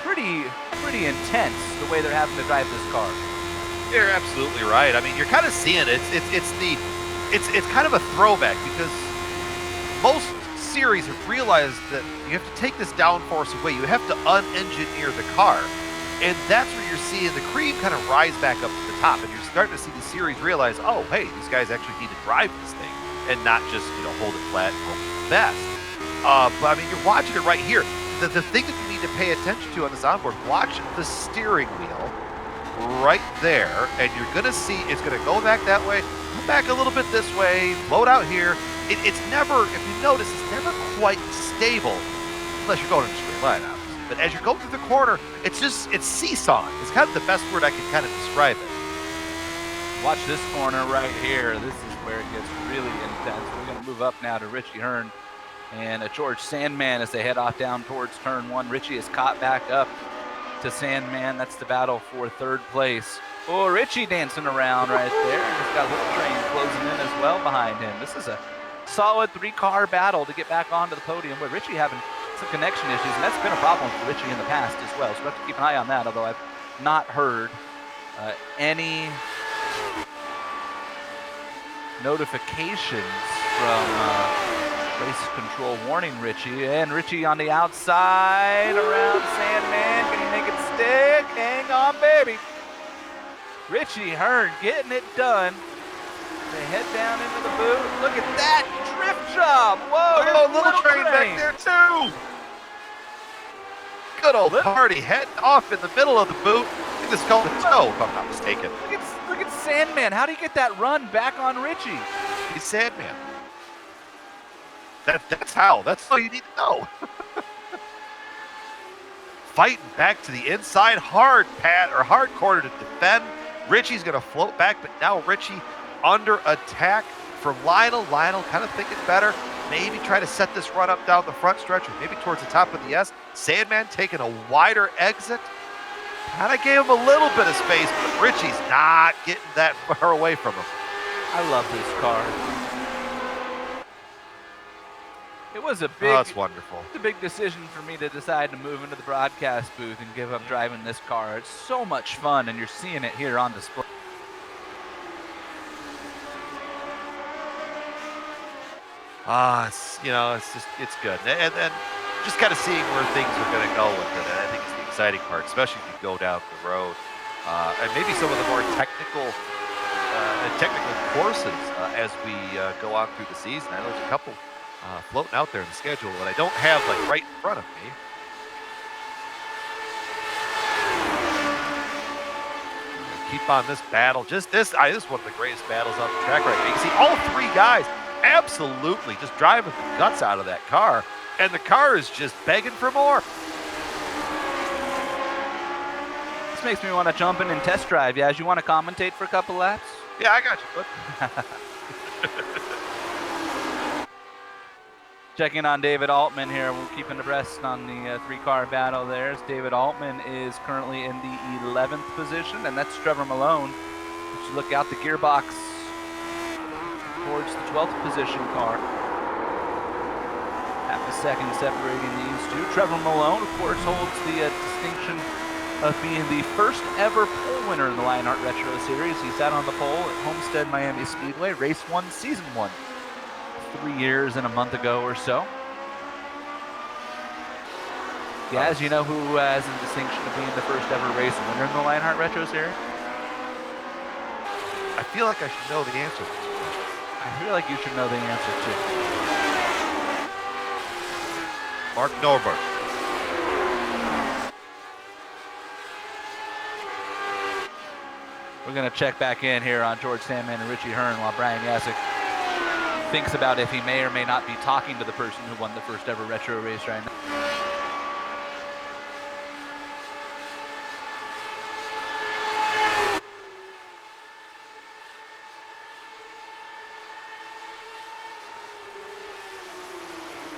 Speaker 2: pretty intense the way they're having to drive this car.
Speaker 3: You're absolutely right. I mean, you're kind of seeing it. It's kind of a throwback because most series have realized that you have to take this downforce away. You have to unengineer the car. And that's where you're seeing the cream kind of rise back up to the top. And you're starting to see the series realize, oh, hey, these guys actually need to drive this thing and not just, hold it flat and hope for the best. But I mean, you're watching it right here. The thing that you need to pay attention to on this onboard, watch the steering wheel right there. And you're going to see it's going to go back that way, come back a little bit this way, float out here. It's never, if you notice, it's never quite stable unless you're going in a straight line out. But as you go through the corner, it's seesawing. It's kind of the best word I can kind of describe it.
Speaker 2: Watch this corner right here. This is where it gets really intense. We're going to move up now to Richie Hearn and George Sandman as they head off down towards turn 1. Richie is caught back up to Sandman. That's the battle for 3rd place. Oh, Richie dancing around right there. He's got Little Train closing in as well behind him. This is a solid 3-car battle to get back onto the podium, with Richie having some connection issues, and that's been a problem for Richie in the past as well, so we have to keep an eye on that, although I've not heard any notifications from race control warning Richie. And Richie on the outside around Sandman. Can he make it stick? Hang on, baby. Richie Hearn getting it done. They head down into the boot. Look at that drift job. Whoa,
Speaker 3: oh, Little Train back there too. Good old party heading off in the middle of the boot. I think this is called a toe, if I'm not mistaken.
Speaker 2: Look at Sandman. How do you get that run back on Richie?
Speaker 3: He's Sandman. That's how. That's all you need to know. Fighting back to the inside, hard corner to defend. Richie's going to float back, but now Richie under attack from Lionel. Lionel kind of thinking better. Maybe try to set this run up down the front stretch or maybe towards the top of the S. Sandman taking a wider exit. Kind of gave him a little bit of space, but Richie's not getting that far away from him.
Speaker 2: I love this car. It was a big,
Speaker 3: that's wonderful.
Speaker 2: It's a big decision for me to decide to move into the broadcast booth and give up driving this car. It's so much fun, and you're seeing it here on display.
Speaker 3: It's good. And just kind of seeing where things are going to go with it. And I think it's the exciting part, especially if you go down the road. And maybe some of the more technical courses as we go on through the season. I know there's a couple floating out there in the schedule that I don't have right in front of me. Keep on this battle. This is one of the greatest battles on the track right now. You can see all 3 guys absolutely just driving the guts out of that car, and the car is just begging for more.
Speaker 2: This makes me want to jump in and test drive. Yeah, you want to commentate for a couple laps?
Speaker 3: Yeah, I got you, bud.
Speaker 2: Checking on David Altman here. We're keeping abreast on the 3-car battle there. David Altman is currently in the 11th position, and that's Trevor Malone. If you look out the gearbox towards the 12th position car. Half a second separating these two. Trevor Malone, of course, holds the distinction of being the first ever pole winner in the Lionheart Retro Series. He sat on the pole at Homestead Miami Speedway, race 1, season 1. 3 years and a month ago or so. Guys, you know who has the distinction of being the first ever race winner in the Lionheart Retro Series?
Speaker 3: I feel like I should know the answer.
Speaker 2: I feel like you should know the answer too.
Speaker 3: Mark Norbert.
Speaker 2: We're going to check back in here on George Sandman and Richie Hearn while Brian Yasek thinks about if he may or may not be talking to the person who won the first ever retro race right now.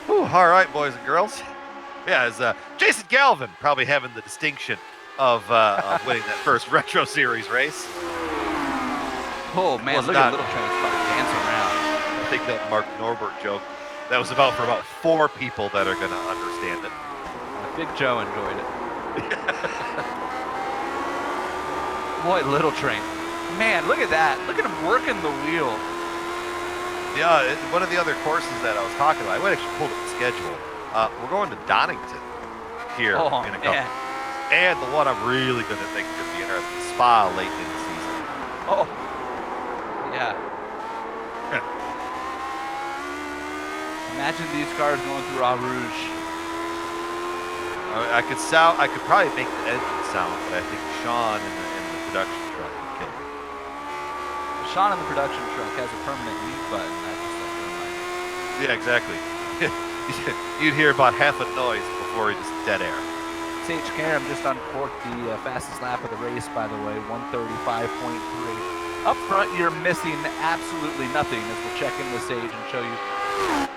Speaker 3: Whew, all right, boys and girls. Yeah, as Jason Galvin probably having the distinction of winning that first Retro Series race.
Speaker 2: Oh man, look at Little Train dancing around.
Speaker 3: I think that Mark Norbert joke, that was about for about 4 people that are going to understand it.
Speaker 2: Big Joe enjoyed it. Boy, Little Train. Man, look at that. Look at him working the wheel.
Speaker 3: Yeah, one of the other courses that I was talking about, I actually pulled up the schedule. We're going to Donington here in a couple. And the one I'm really going to think could be interesting, Spa late in the season.
Speaker 2: Oh, yeah. Imagine these cars going through Eau Rouge.
Speaker 3: I could probably make the engine sound, but I think Sean in the production truck would kill me.
Speaker 2: Sean in the production truck has a permanent mute button.
Speaker 3: Yeah, exactly. You'd hear about half a noise before he just dead air.
Speaker 2: Sage Karam just uncorked the fastest lap of the race, by the way, 135.3. Up front, you're missing absolutely nothing as we'll check in with Sage and show you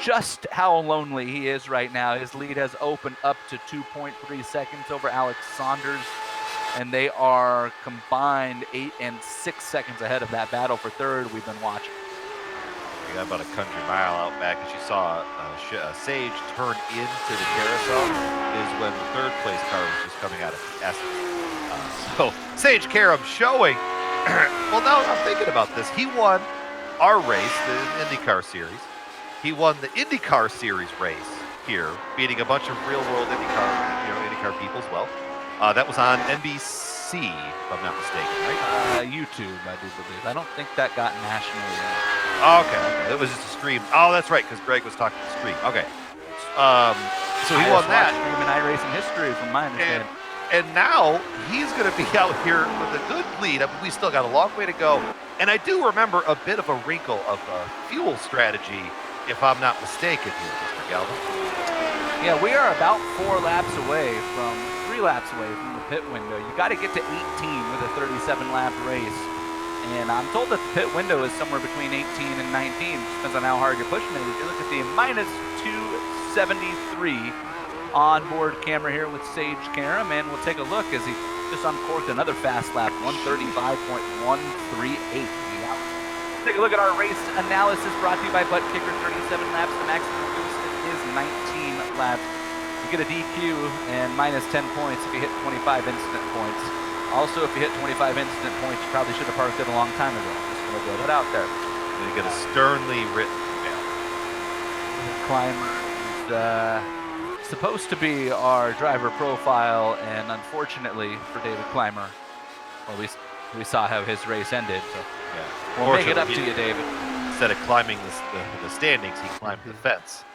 Speaker 2: just how lonely he is right now. His lead has opened up to 2.3 seconds over Alex Saunders, and they are combined 8 and 6 seconds ahead of that battle for third we've been watching.
Speaker 3: We got about a country mile out back as you saw Sage turn into the carousel is when the third place car was just coming out of the S. So Sage Karam showing, well, now I'm thinking about this. He won our race, the IndyCar Series. He won the IndyCar Series race here, beating a bunch of real-world IndyCar people as well. That was on NBC, if I'm not mistaken, right?
Speaker 2: YouTube, I do believe. I don't think that got nationally.
Speaker 3: Okay. It was just a stream. Oh, that's right, because Greg was talking to stream. Okay. So he won that.
Speaker 2: Stream in iRacing history, from my understanding.
Speaker 3: And now he's going to be out here with a good lead. I mean, we still got a long way to go. And I do remember a bit of a wrinkle of fuel strategy, if I'm not mistaken here, Mr. Galvin.
Speaker 2: Yeah, we are about 3 laps away from the pit window. You got to get to 18 with a 37-lap race. And I'm told that the pit window is somewhere between 18 and 19. Depends on how hard you're pushing it. If you look at the minus 273 onboard camera here with Sage Karam, and we'll take a look as he just uncorked another fast lap, 135.138. Take a look at our race analysis brought to you by Butt Kicker. 37 laps. The maximum boost is 19 laps. You get a DQ and minus 10 points if you hit 25 instant points. Also, if you hit 25 instant points, you probably should have parked it a long time ago. Just going to throw that out there.
Speaker 3: You get a sternly written email.
Speaker 2: Climber is supposed to be our driver profile, and unfortunately for David Clymer, well, we saw how his race ended. So
Speaker 3: yeah,
Speaker 2: we'll make it up to you, David.
Speaker 3: Instead of climbing the standings, he climbed the fence.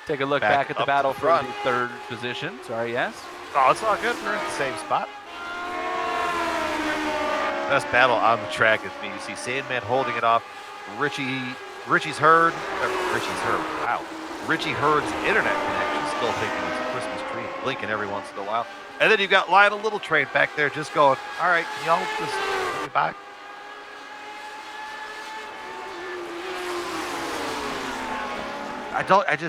Speaker 2: Take a look back at the battle for the third position. Sorry, yes.
Speaker 3: Oh, it's all good. We're in the same spot. Best battle on the track is me. You see Sandman holding it off. Richie Heard's internet connection still thinking it's a Christmas tree, blinking every once in a while. And then you've got Lionel Little Train back there just going, all right, can y'all just let me back?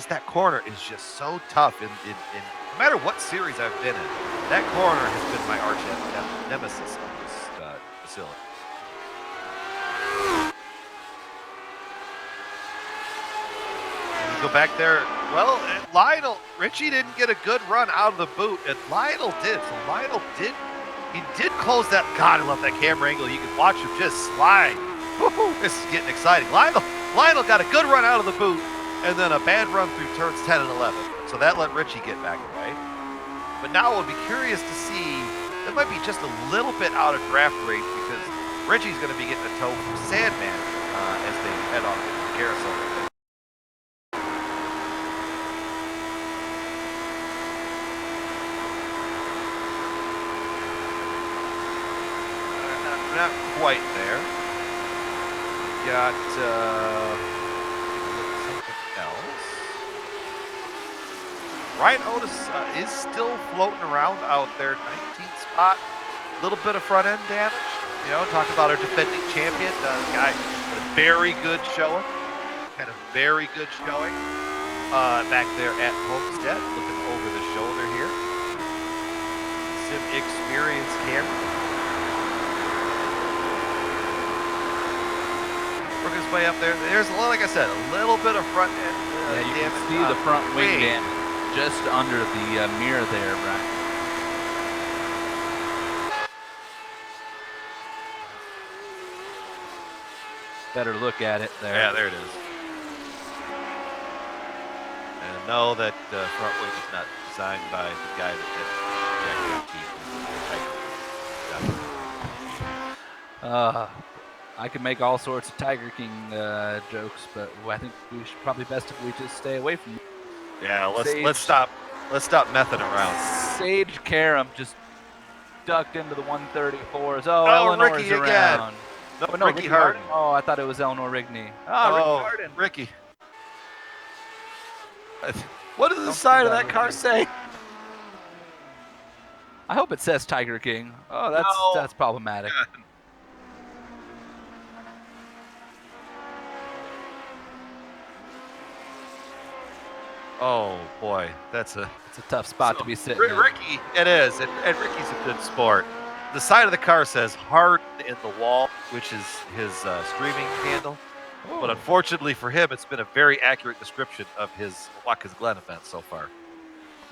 Speaker 3: That corner is just so tough in no matter what series I've been in, that corner has been my arch nemesis of this facility. And you go back there, well, Richie didn't get a good run out of the boot, and Lionel did. So Lionel did close that. God, I love that camera angle. You can watch him just slide. Woo-hoo, this is getting exciting. Lionel got a good run out of the boot, and then a bad run through turns 10 and 11. So that let Richie get back away. But now we'll be curious to see, that might be just a little bit out of draft rate because Richie's going to be getting a tow from Sandman as they head on into the carousel. fight there. Got something else. Ryan Lotus is still floating around out there, 19th spot. A little bit of front end damage. You know, talk about our defending champion. Guy had a very good showing. Had a very good showing back there at Homestead, looking over the shoulder here. SimXperience camera. Working his way up there. There's, like I said, a little bit of front end
Speaker 2: yeah, you
Speaker 3: damage.
Speaker 2: can see the front wing damage just under the mirror there, Brian. Better look at it there.
Speaker 3: Yeah, there it is. And know that front wing is not designed by the guy that did
Speaker 2: I could make all sorts of Tiger King jokes, but I think we should probably best if we just stay away from.
Speaker 3: Yeah, let's stop messing around.
Speaker 2: Sage Karam just ducked into the 134s. Oh,
Speaker 3: Oh,
Speaker 2: Eleanor's
Speaker 3: Ricky
Speaker 2: around.
Speaker 3: again. No, Ricky Harden.
Speaker 2: Oh, I thought it was Eleanor Rigney.
Speaker 3: Oh,
Speaker 2: Ricky Harden.
Speaker 3: Ricky. What does the side of that car say?
Speaker 2: I hope it says Tiger King. Oh, that's problematic.
Speaker 3: Oh boy, it's a
Speaker 2: tough spot to be sitting in.
Speaker 3: Ricky, it is, and Ricky's a good sport. The side of the car says Harden in the wall, which is his streaming handle.
Speaker 2: Ooh.
Speaker 3: But unfortunately for him, it's been a very accurate description of his Watkins Glen event so far.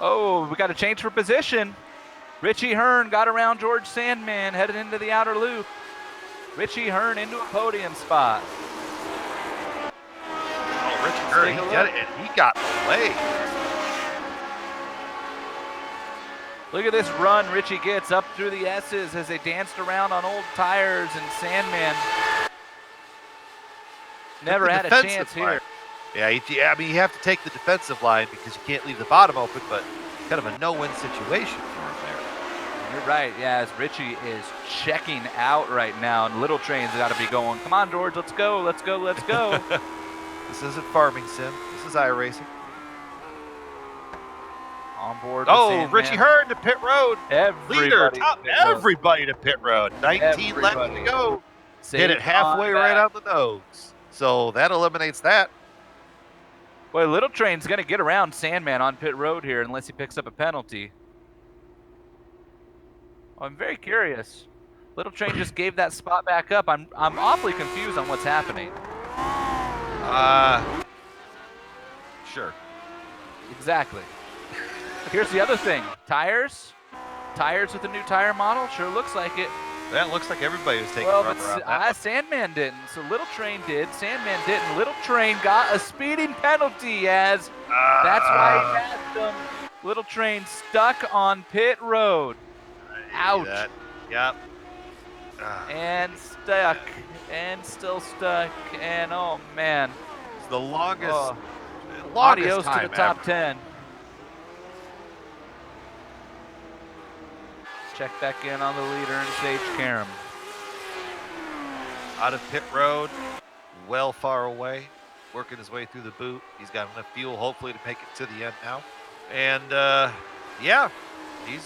Speaker 2: Oh, we got to change for position. Richie Hearn got around George Sandman, headed into the outer loop. Richie Hearn into a podium spot.
Speaker 3: Oh, Richie Hearn, he did it, and he got away.
Speaker 2: Look at this run Richie gets up through the S's as they danced around on old tires, and Sandman never had a chance here.
Speaker 3: Yeah, I mean, you have to take the defensive line because you can't leave the bottom open, but kind of a no-win situation for him there.
Speaker 2: You're right, yeah, as Richie is checking out right now, and Little Train's got to be going, come on, George, let's go, let's go, let's go.
Speaker 3: This isn't farming sim. This is iRacing.
Speaker 2: On board.
Speaker 3: Oh, Richie Hearn to pit road.
Speaker 2: Everybody
Speaker 3: everybody to pit road. 19 left to go. Hit it halfway right on the nose. So that eliminates that.
Speaker 2: Boy, Little Train's going to get around Sandman on pit road here unless he picks up a penalty. Oh, I'm very curious. Little Train just gave that spot back up. I'm awfully confused on what's happening.
Speaker 3: Sure.
Speaker 2: Exactly. Here's the other thing. Tires with the new tire model. Sure looks like it.
Speaker 3: That looks like everybody was taking
Speaker 2: well,
Speaker 3: rubber
Speaker 2: but
Speaker 3: on that.
Speaker 2: Sandman didn't. So Little Train did. Sandman didn't. Little Train got a speeding penalty as that's why he passed them. Little Train stuck on pit road. Ouch.
Speaker 3: Yep.
Speaker 2: And stuck. And still stuck. And oh man.
Speaker 3: It's the longest
Speaker 2: Adios
Speaker 3: time
Speaker 2: to the top
Speaker 3: ever.
Speaker 2: 10. Check back in on the leader in Sage Karam.
Speaker 3: Out of pit road, well far away, working his way through the boot. He's got enough fuel, hopefully, to make it to the end now. And yeah, the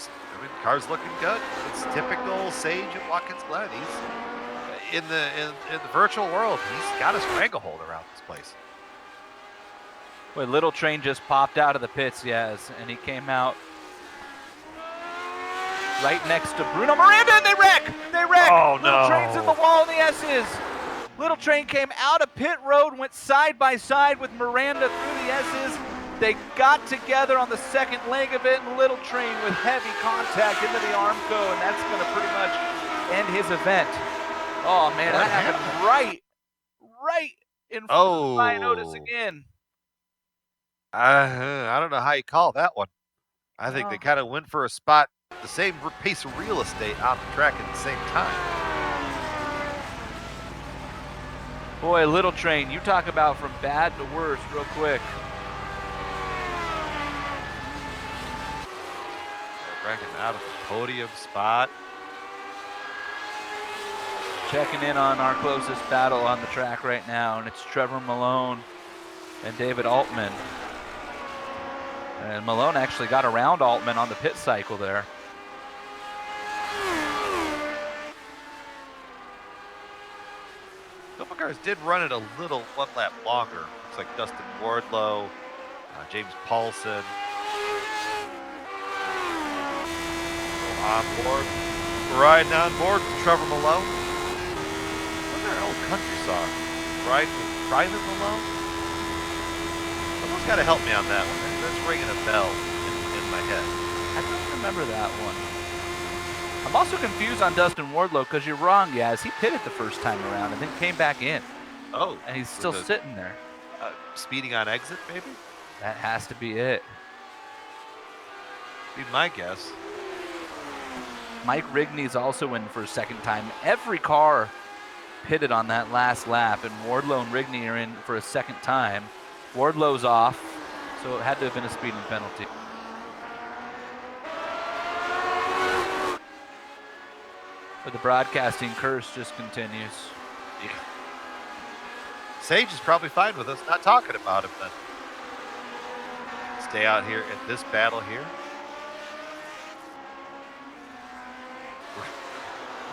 Speaker 3: car's looking good. It's typical Sage at Watkins Glen. He's in the virtual world. He's got a stranglehold around this place.
Speaker 2: Boy, Little Train just popped out of the pits, yes, and he came out right next to Bruno Miranda, and they wreck! They wreck!
Speaker 3: Oh,
Speaker 2: Little
Speaker 3: no.
Speaker 2: Train's in the wall in the S's. Little Train came out of pit road, went side by side with Miranda through the S's. They got together on the second leg of it, and Little Train with heavy contact into the Armco, and that's going to pretty much end his event. Oh, man, that happened right in front of Ryan Lotus again.
Speaker 3: I don't know how you call that one. I think they kind of went for a spot, the same piece of real estate on the track at the same time.
Speaker 2: Boy, Little Train, you talk about from bad to worse real quick.
Speaker 3: Wrecking out of the podium spot.
Speaker 2: Checking in on our closest battle on the track right now, and it's Trevor Malone and David Altman. And Malone actually got around Altman on the pit cycle there.
Speaker 3: Couple cars did run it a little one lap longer. Looks like Dustin Wardlow, James Paulson. On board. We're riding on board with Trevor Malone. What's our old country song? Riding with Private Malone? Someone's got to help me on that one. That's ringing a bell in my head.
Speaker 2: I don't remember that one. I'm also confused on Dustin Wardlow because you're wrong, Yaz. He pitted the first time around and then came back in.
Speaker 3: Oh.
Speaker 2: And he's still sitting there.
Speaker 3: Speeding on exit, maybe?
Speaker 2: That has to be it.
Speaker 3: Be my guess.
Speaker 2: Mike Rigney's also in for a second time. Every car pitted on that last lap, and Wardlow and Rigney are in for a second time. Wardlow's off, so it had to have been a speeding penalty. But the broadcasting curse just continues.
Speaker 3: Yeah. Sage is probably fine with us not talking about him then. Stay out here at this battle here.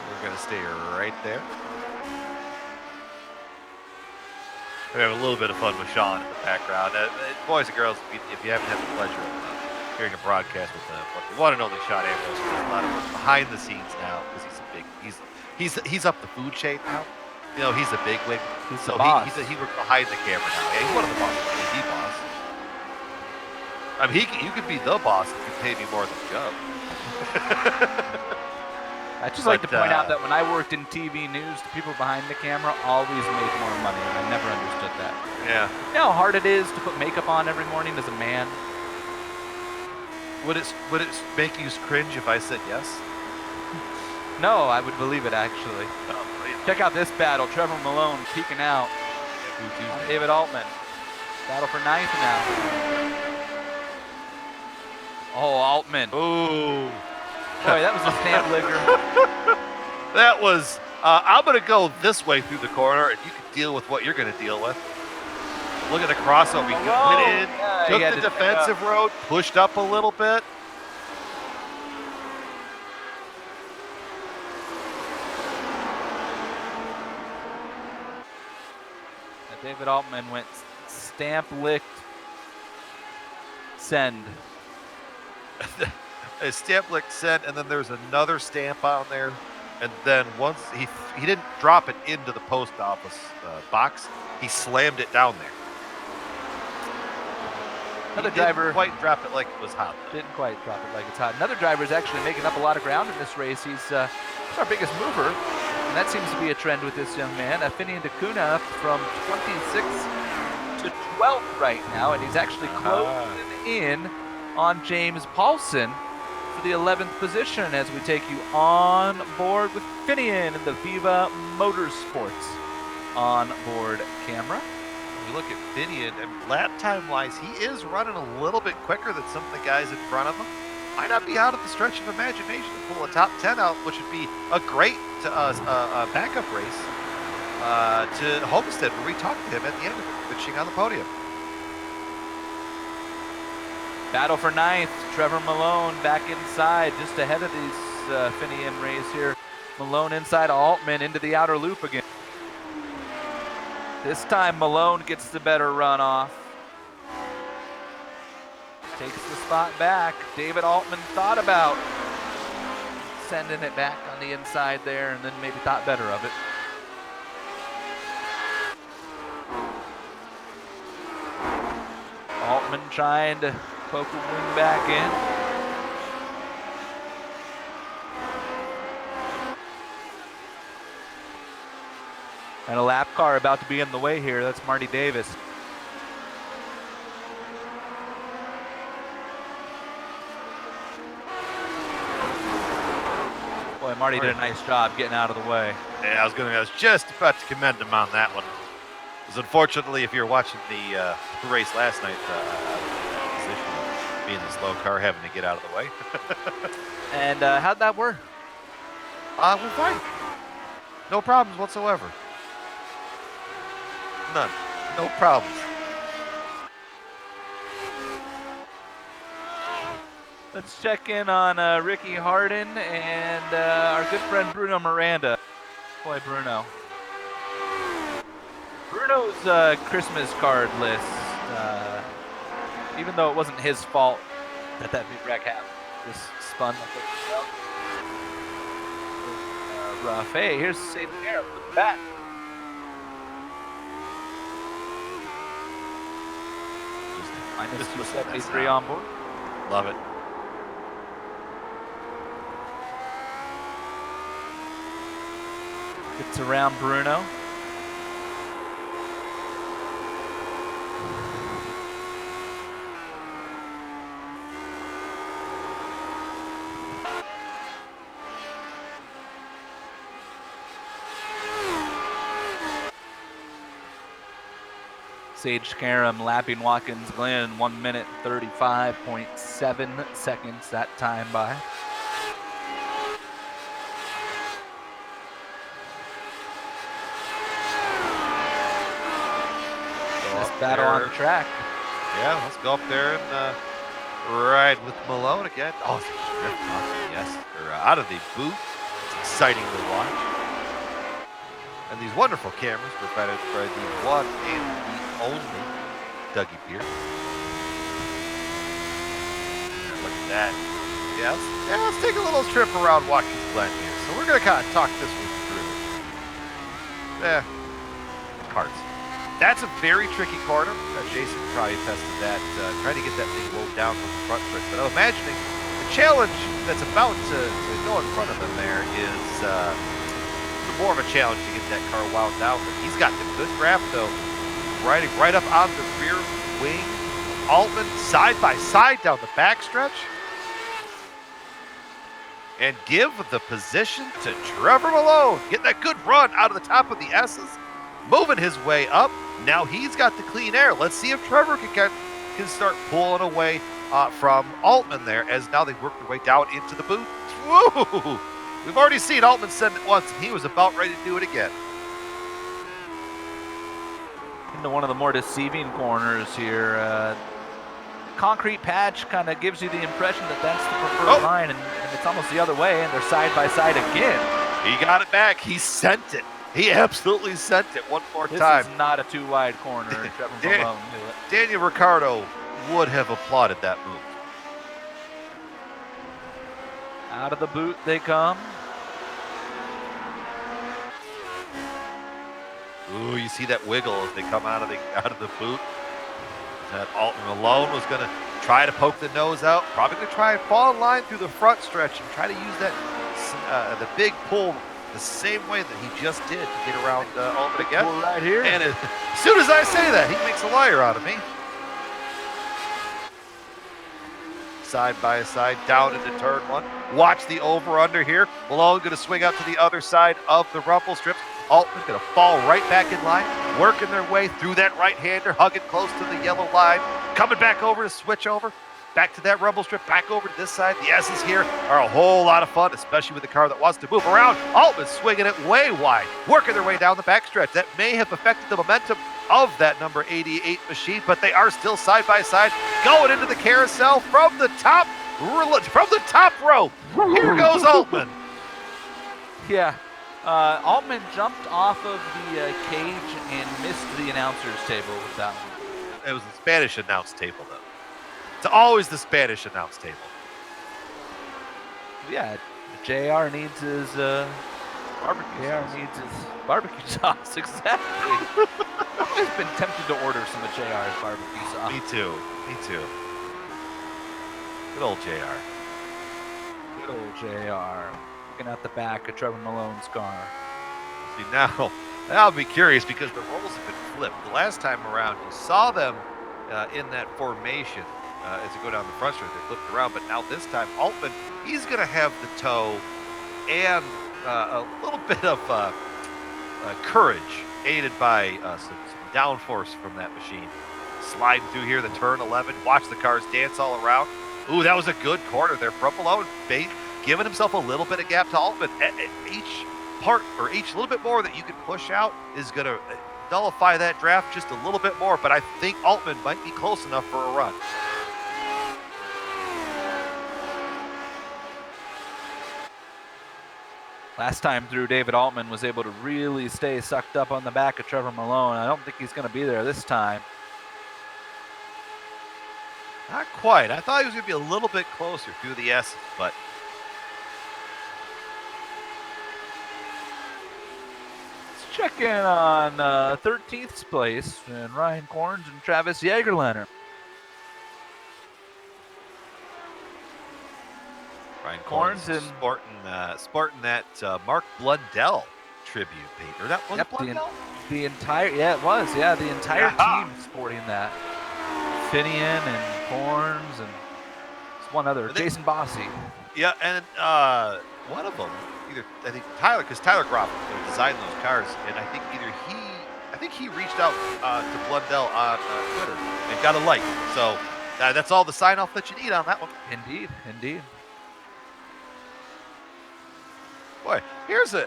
Speaker 3: We're going to stay right there. We have a little bit of fun with Sean in the background. Boys and girls, if you haven't had the pleasure of hearing a broadcast with the one and only Sean Ambrose, there's a lot of work behind the scenes now because he's up the food chain now. You know, he's a big wig.
Speaker 2: He's
Speaker 3: so
Speaker 2: the boss.
Speaker 3: He works behind the camera now. Yeah, he's one of the bosses. He's the boss. I mean, you could be the boss if you pay me more than Joe.
Speaker 2: I'd just like to point out that when I worked in TV news, the people behind the camera always made more money, and I never understood that.
Speaker 3: Yeah.
Speaker 2: You know how hard it is to put makeup on every morning as a man?
Speaker 3: Would it make you cringe if I said yes?
Speaker 2: No, I would believe it, actually.
Speaker 3: Oh,
Speaker 2: check out this battle. Trevor Malone peeking out. David Altman. Battle for ninth now. Oh, Altman.
Speaker 3: Ooh.
Speaker 2: Boy, that was a stamp licker.
Speaker 3: That was, I'm going to go this way through the corner, and you can deal with what you're going to deal with. Look at the crossover. He went in, took the defensive road, pushed up a little bit.
Speaker 2: David Altman went stamp licked, send.
Speaker 3: A stamp licked send, and then there's another stamp on there. And then once he didn't drop it into the post office box, he slammed it down there.
Speaker 2: Another driver
Speaker 3: didn't quite drop it like it was hot.
Speaker 2: Didn't quite drop it like it's hot. Another driver is actually making up a lot of ground in this race. He's our biggest mover. And that seems to be a trend with this young man. Finian D'Acuna from 26th to 12th right now, and he's actually closing in on James Paulson for the 11th position as we take you on board with Finian in the Viva Motorsports on-board camera.
Speaker 3: When you look at Finian, and lap time-wise, he is running a little bit quicker than some of the guys in front of him. Might not be out of the stretch of imagination to pull a top 10 out, which would be a great backup race to Homestead, where we talked to him at the end of it, finishing on the podium.
Speaker 2: Battle for ninth. Trevor Malone back inside, just ahead of these Finian race here. Malone inside Altman into the outer loop again. This time Malone gets the better run off. Takes the spot back. David Altman thought about sending it back on the inside there and then maybe thought better of it. Altman trying to poke a wing back in. And a lap car about to be in the way here. That's Marty Davis. Boy, Marty did a nice job getting out of the way.
Speaker 3: Yeah, I was just about to commend him on that one. Because unfortunately, if you're watching the race last night, being the slow car, having to get out of the way.
Speaker 2: And how'd that work?
Speaker 3: We're fine. No problems whatsoever. None. No problems.
Speaker 2: Let's check in on Ricky Harden and our good friend Bruno Miranda. Boy, Bruno. Bruno's Christmas card list, even though it wasn't his fault that big wreck happened, just spun like a rough. Hey, here's the same air. Look at that. Minus 273 on board.
Speaker 3: Love it.
Speaker 2: Gets around Bruno. Sage Karam lapping Watkins Glen 1 minute 35.7 seconds that time by. Best battle on the track.
Speaker 3: Yeah, let's go up there and ride with Malone again. Oh, it's a drift off, yes. Or out of the boot. It's exciting to watch. And these wonderful cameras provided by the one and the only Dougie Beer. Look at that. Yeah, let's take a little trip around Watkins Glen here. So we're going to kind of talk this one through. Parts. That's a very tricky corner. Jason probably tested that, trying to get that thing low down from the front stretch. But I'm imagining the challenge that's about to go in front of him there is more of a challenge to get that car wound down. But he's got the good grab though, riding right up on the rear wing. Altman side by side down the backstretch, and give the position to Trevor Malone. Getting that good run out of the top of the S's, moving his way up. Now he's got the clean air. Let's see if Trevor can start pulling away from Altman there, as now they work their way down into the boot. Woo! We've already seen Altman send it once, and he was about ready to do it again.
Speaker 2: Into one of the more deceiving corners here. Concrete patch kind of gives you the impression that that's the preferred line, and it's almost the other way, and they're side by side again.
Speaker 3: He got it back. He sent it. He absolutely sent it one more time.
Speaker 2: This is not a too wide corner.
Speaker 3: Daniel Ricciardo would have applauded that move.
Speaker 2: Out of the boot they come.
Speaker 3: Ooh, you see that wiggle as they come out of the boot. That Altman Malone was going to try to poke the nose out. Probably going to try and fall in line through the front stretch and try to use that the big pull the same way that he just did to get around Altman again.
Speaker 2: Right here.
Speaker 3: And as soon as I say that, he makes a liar out of me. Side by side, down into turn one. Watch the over-under here. Malone going to swing out to the other side of the rumble strips. Altman's going to fall right back in line, working their way through that right-hander, hugging close to the yellow line, coming back over to switch over, back to that rumble strip, back over to this side. The S's here are a whole lot of fun, especially with the car that wants to move around. Altman swinging it way wide, working their way down the backstretch. That may have affected the momentum of that number 88 machine, but they are still side by side, going into the carousel from the top rope. Here goes Altman.
Speaker 2: Yeah. Altman jumped off of the cage and missed the announcer's table with that one.
Speaker 3: It was the Spanish announce table, though. It's always the Spanish announce table.
Speaker 2: Yeah, JR needs his barbecue sauce. Exactly. I've been tempted to order some of JR's barbecue sauce.
Speaker 3: Me too. Good old JR.
Speaker 2: Good old JR. Looking at the back of Trevor Malone's car.
Speaker 3: See, now I'll be curious because the roles have been flipped. The last time around, you saw them in that formation as you go down the front stretch. They flipped around, but now this time, Altman, he's going to have the toe and a little bit of courage, aided by some downforce from that machine. Sliding through here, the turn 11. Watch the cars dance all around. Ooh, that was a good corner there from Malone. Giving himself a little bit of gap to Altman. part or each little bit more that you can push out is going to nullify that draft just a little bit more. But I think Altman might be close enough for a run.
Speaker 2: Last time through, David Altman was able to really stay sucked up on the back of Trevor Malone. I don't think he's going to be there this time.
Speaker 3: Not quite. I thought he was going to be a little bit closer through the S's, but
Speaker 2: let's check in on 13th place and Ryan Corns and Travis Jagerleiner.
Speaker 3: Ryan Corns and sporting that Mark Blundell tribute paper. That was Blundell?
Speaker 2: The entire the entire team sporting that. Finian and Corns and one other, Jason Bossy.
Speaker 3: Yeah, and one of them, I think Tyler, because Tyler Groff designed those cars, and I think he reached out to Blundell on Twitter and got a like. So that's all the sign off that you need on that one.
Speaker 2: Indeed.
Speaker 3: Boy, here's a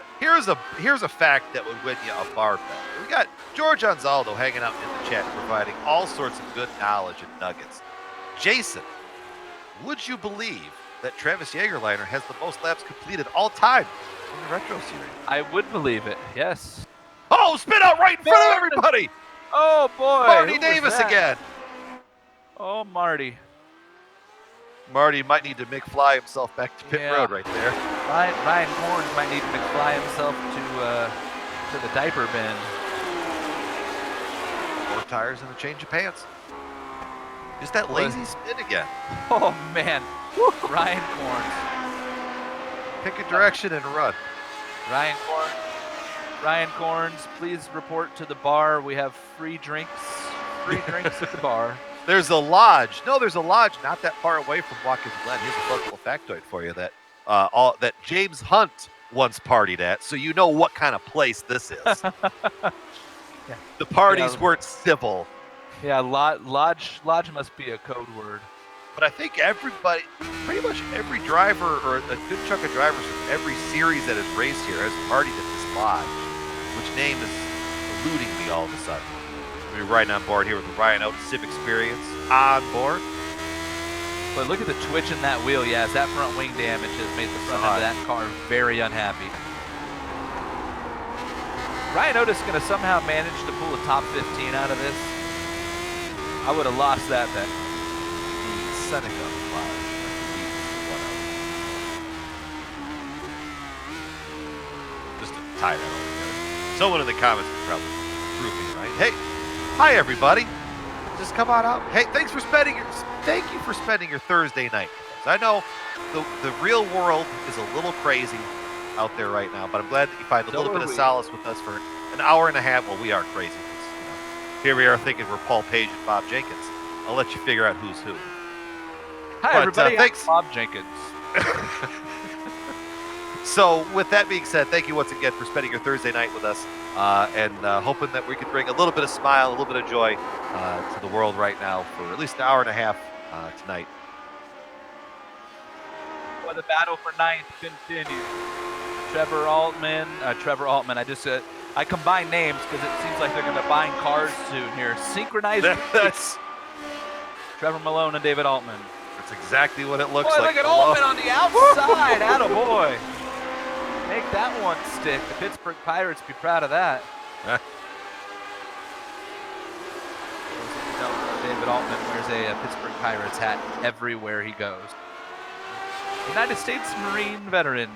Speaker 3: fact that would win you a bar bet. We got George Anzaldo hanging out in the chat, providing all sorts of good knowledge and nuggets. Jason, would you believe that Travis Jagerleiner has the most laps completed all time in the Retro Series?
Speaker 2: I would believe it, yes.
Speaker 3: Oh, spin out right in front of everybody!
Speaker 2: Oh, boy.
Speaker 3: Marty Davis again.
Speaker 2: Oh, Marty.
Speaker 3: Marty might need to McFly himself back to pit road right there.
Speaker 2: Ryan Corns might need to McFly himself to the diaper bin.
Speaker 3: 4 tires and a change of pants. Just that lazy spin again.
Speaker 2: Oh, man. Ryan Corns.
Speaker 3: Pick a direction and run.
Speaker 2: Ryan Corns, please report to the bar. We have free drinks at the bar.
Speaker 3: There's a lodge. No, there's a lodge not that far away from Watkins Glen. Here's a fun little factoid for you that that James Hunt once partied at, so you know what kind of place this is.
Speaker 2: Yeah.
Speaker 3: The parties weren't civil.
Speaker 2: Yeah, lodge must be a code word.
Speaker 3: But I think everybody, pretty much every driver or a good chunk of drivers from every series that has raced here has partied at this lodge, which name is eluding me all of a sudden. We're riding on board here with the Ryan Out SimXperience on board.
Speaker 2: But look at the twitch in that wheel. Yes, that front wing damage has made the front end of that car very unhappy. Ryan Otis going to somehow manage to pull a top 15 out of this. I would have lost that bet.
Speaker 3: The Seneca Lodge. Just to tie that all together. Someone in the comments would probably prove me right. Hey, hi everybody. Just come on out. Hey, thank you for spending your Thursday night. I know the real world is a little crazy out there right now, but I'm glad that you find a little bit of solace with us for an hour and a half. Well, we are crazy. Here we are thinking we're Paul Page and Bob Jenkins. I'll let you figure out who's who.
Speaker 2: Hi, everybody.
Speaker 3: Thanks,
Speaker 2: Bob Jenkins.
Speaker 3: So, with that being said, thank you once again for spending your Thursday night with us, and hoping that we can bring a little bit of smile, a little bit of joy to the world right now for at least an hour and a half tonight.
Speaker 2: For the battle for ninth continues. Trevor Altman. I combine names because it seems like they're going to bind cars soon here. Synchronized.
Speaker 3: That's
Speaker 2: Trevor Malone and David Altman.
Speaker 3: That's exactly what it looks like.
Speaker 2: Look at Altman on the outside. Attaboy. Make that one stick. The Pittsburgh Pirates be proud of that. David Altman wears a Pittsburgh Pirates hat everywhere he goes. United States Marine veteran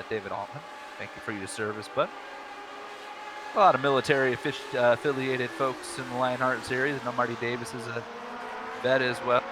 Speaker 2: David Altman. Thank you for your service, bud. A lot of military affiliated folks in the Lionheart series. I know Marty Davis is a vet as well.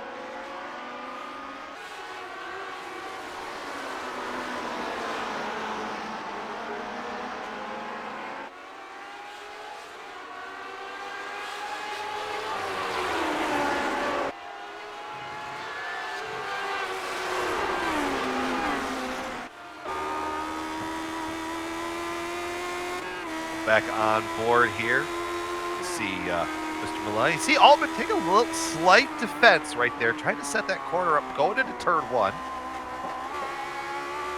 Speaker 3: Back on board here. You see Mr. Maloney. See Altman take a little slight defense right there, trying to set that corner up, going into turn one.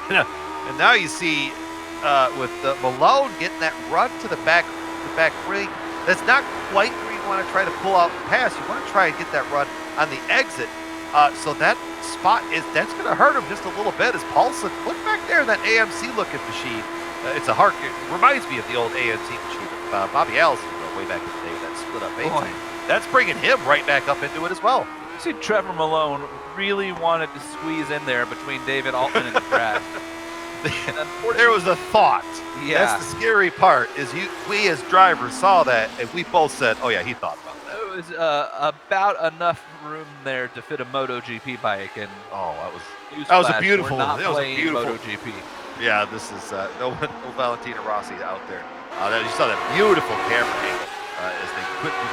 Speaker 3: And now you see Malone getting that run to the back ring. That's not quite where you want to try to pull out and pass. You want to try and get that run on the exit. So that spot that's going to hurt him just a little bit. As Paulson, look back there, that AMC looking machine. It reminds me of the old AMC machine of Bobby Allison way back in the day. That split up AMC. That's bringing him right back up into it as well.
Speaker 2: You see, Trevor Malone really wanted to squeeze in there between David Altman and the grass.
Speaker 3: There was a thought.
Speaker 2: Yeah.
Speaker 3: That's the scary part. We as drivers saw that, and we both said, "Oh yeah, he thought about that."
Speaker 2: It was about enough room there to fit a MotoGP bike, and
Speaker 3: that was a beautiful.
Speaker 2: We're not
Speaker 3: that was a beautiful
Speaker 2: MotoGP.
Speaker 3: Yeah, this is no Valentina Rossi out there. You saw that beautiful camera angle as they quickly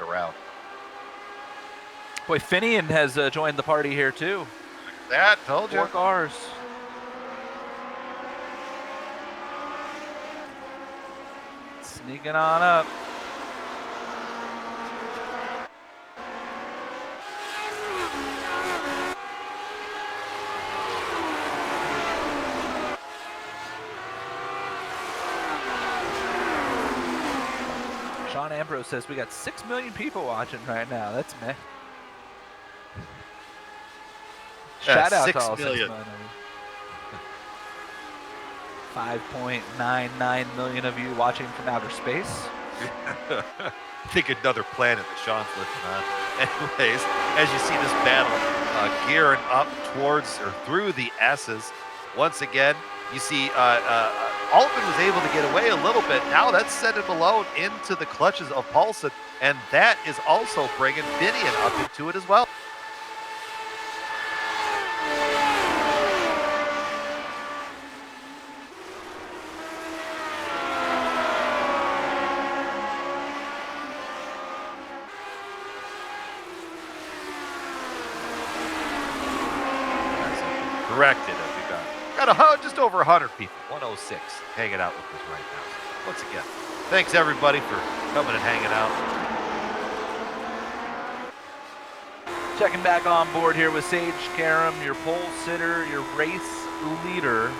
Speaker 3: around.
Speaker 2: Boy, Finian has joined the party here too.
Speaker 3: That told you.
Speaker 2: 4 cars. Sneaking on up. Sean Ambrose says we got 6 million people watching right now. That's me. Shout out to all 6 million. 5.99 million of you watching from outer space.
Speaker 3: I think another planet that Sean's looking on. Anyways, as you see this battle gearing up towards or through the S's, once again, you see Altman was able to get away a little bit. Now that's sending Malone into the clutches of Paulson, and that is also bringing Finian up into it as well. Corrected as we got just over 100 people, 106, hanging out with us right now. So once again, thanks everybody for coming and hanging out.
Speaker 2: Checking back on board here with Sage Karam, your pole sitter, your race leader.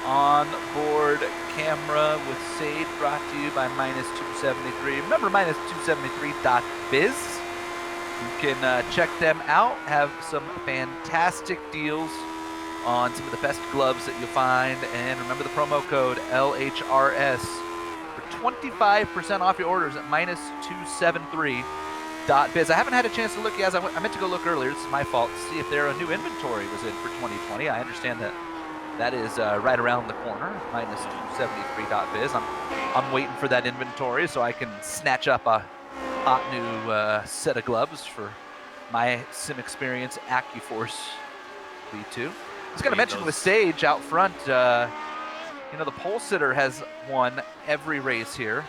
Speaker 2: On board camera with Sage, brought to you by -273. Remember -273.biz. You can check them out, have some fantastic deals on some of the best gloves that you'll find, and remember the promo code LHRS for 25% off your orders at -273.biz. I haven't had a chance to look yet. I meant to go look earlier. This is my fault, to see if their new inventory was in for 2020. I understand that is right around the corner, -273.biz. I'm waiting for that inventory so I can snatch up a hot new set of gloves for my SimXperience AccuForce V2. I was going to mention with Sage out front, the pole sitter has won every race here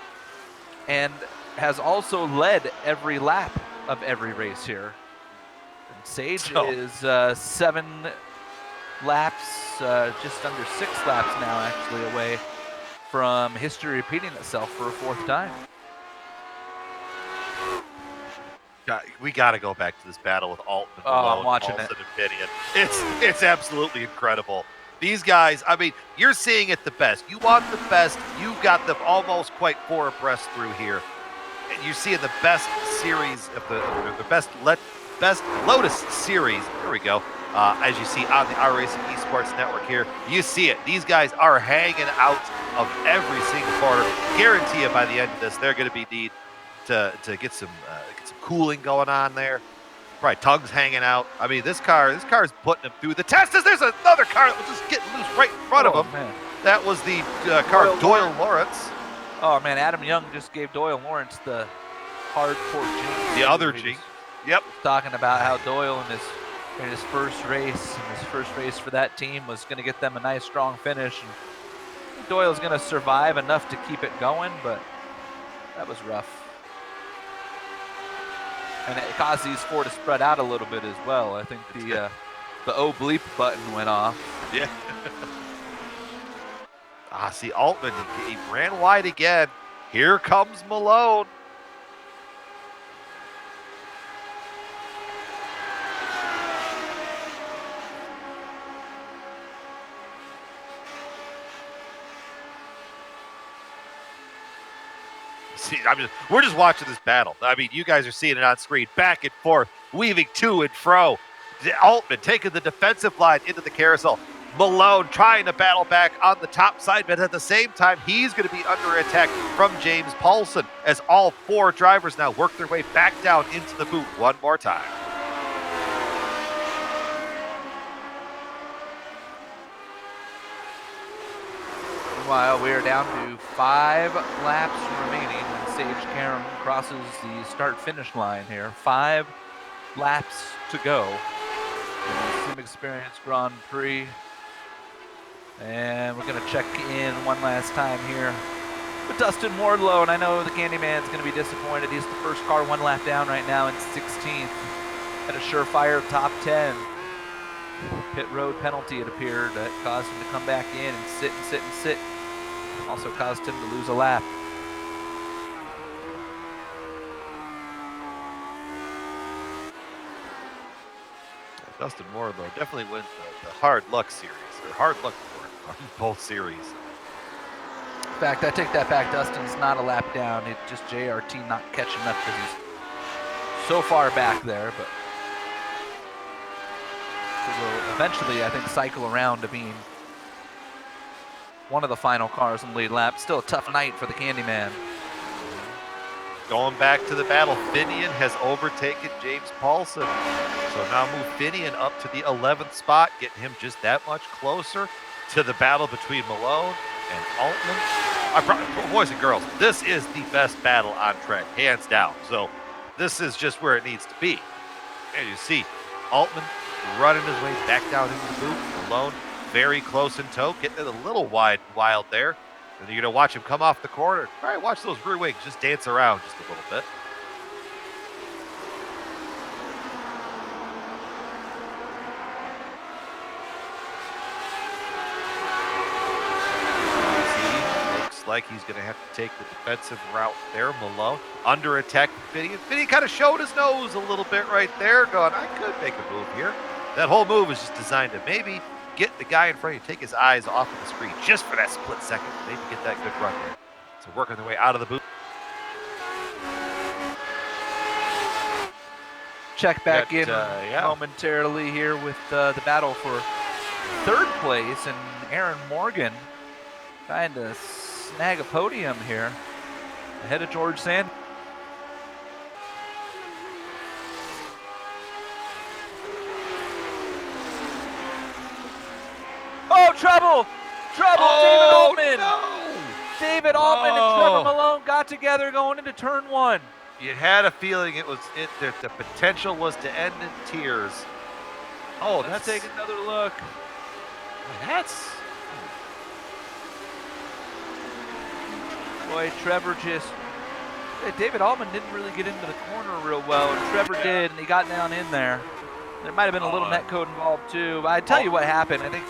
Speaker 2: and has also led every lap of every race here. And Sage is 7 laps, just under 6 laps now actually away from history repeating itself for a 4th time.
Speaker 3: We got to go back to this battle with Altman,
Speaker 2: I'm watching
Speaker 3: Paulson, and Finian. It's absolutely incredible. These guys, I mean, you're seeing it the best. You want the best. You got them almost quite 4 abreast through here. And you're seeing the best series of the best Lotus series. There we go. As you see on the iRacing Esports Network here, you see it. These guys are hanging out of every single corner. Guarantee you by the end of this, they're going to be need to get some cooling going on there. Probably tongues hanging out. I mean, this car is putting them through the testers. There's another car that was just getting loose right in front of him. Man. That was the car of Doyle Lawrence.
Speaker 2: Oh man, Adam Young just gave Doyle Lawrence the hardcore jinx.
Speaker 3: The other jinx. Yep.
Speaker 2: Talking about how Doyle in his first race for that team was going to get them a nice strong finish. And Doyle's going to survive enough to keep it going, but that was rough. And it caused these 4 to spread out a little bit as well. I think the O bleep button went off.
Speaker 3: Yeah. See, Altman, he ran wide again. Here comes Malone. See, we're just watching this battle. I mean, you guys are seeing it on screen, back and forth, weaving to and fro. Altman taking the defensive line into the carousel. Malone trying to battle back on the top side, but at the same time, he's going to be under attack from James Paulson as all 4 drivers now work their way back down into the boot one more time.
Speaker 2: Meanwhile, we are down to 5 laps remaining when Sage Karam crosses the start-finish line here. 5 laps to go in the SimXperience Grand Prix. And we're going to check in one last time here with Dustin Wardlow. And I know the Candyman's going to be disappointed. He's the first car 1 lap down right now in 16th. At a surefire top 10. Pit road penalty, it appeared, that caused him to come back in and sit and sit and sit. Also caused him to lose a lap.
Speaker 3: Dustin Wardlow definitely wins the hard luck series, or hard luck award on both series.
Speaker 2: In fact, I take that back. Dustin's not a lap down. It's just JRT not catching up because he's so far back there. But he will eventually, I think, cycle around to being one of the final cars in the lead lap. Still a tough night for the Candyman.
Speaker 3: Going back to the battle, Finian has overtaken James Paulson. So now move Finian up to the 11th spot, getting him just that much closer to the battle between Malone and Altman. Boys and girls, this is the best battle on track, hands down. So this is just where it needs to be. And you see Altman running his way back down into the boot. Malone very close in tow, getting it a little wild there. And you're going to watch him come off the corner. All right, watch those rear wings just dance around just a little bit. Looks like he's going to have to take the defensive route there. Malone under attack. Finian kind of showed his nose a little bit right there, going, I could make a move here. That whole move is just designed to maybe get the guy in front of you, take his eyes off of the screen just for that split second, maybe get that good run there. So working their way out of the boot.
Speaker 2: Check back in momentarily here with the battle for 3rd place, and Aaron Morgan trying to snag a podium here ahead of George Sand. Oh, trouble! Trouble!
Speaker 3: Oh,
Speaker 2: David Altman!
Speaker 3: no!
Speaker 2: David Altman and Trevor Malone got together going into turn 1.
Speaker 3: You had a feeling that the potential was to end in tears. Oh,
Speaker 2: Let's take another look.
Speaker 3: That's...
Speaker 2: Boy, Trevor just... David Altman didn't really get into the corner real well, and Trevor did, and he got down in there. There might have been a little net code involved, too. But I tell you what happened. I think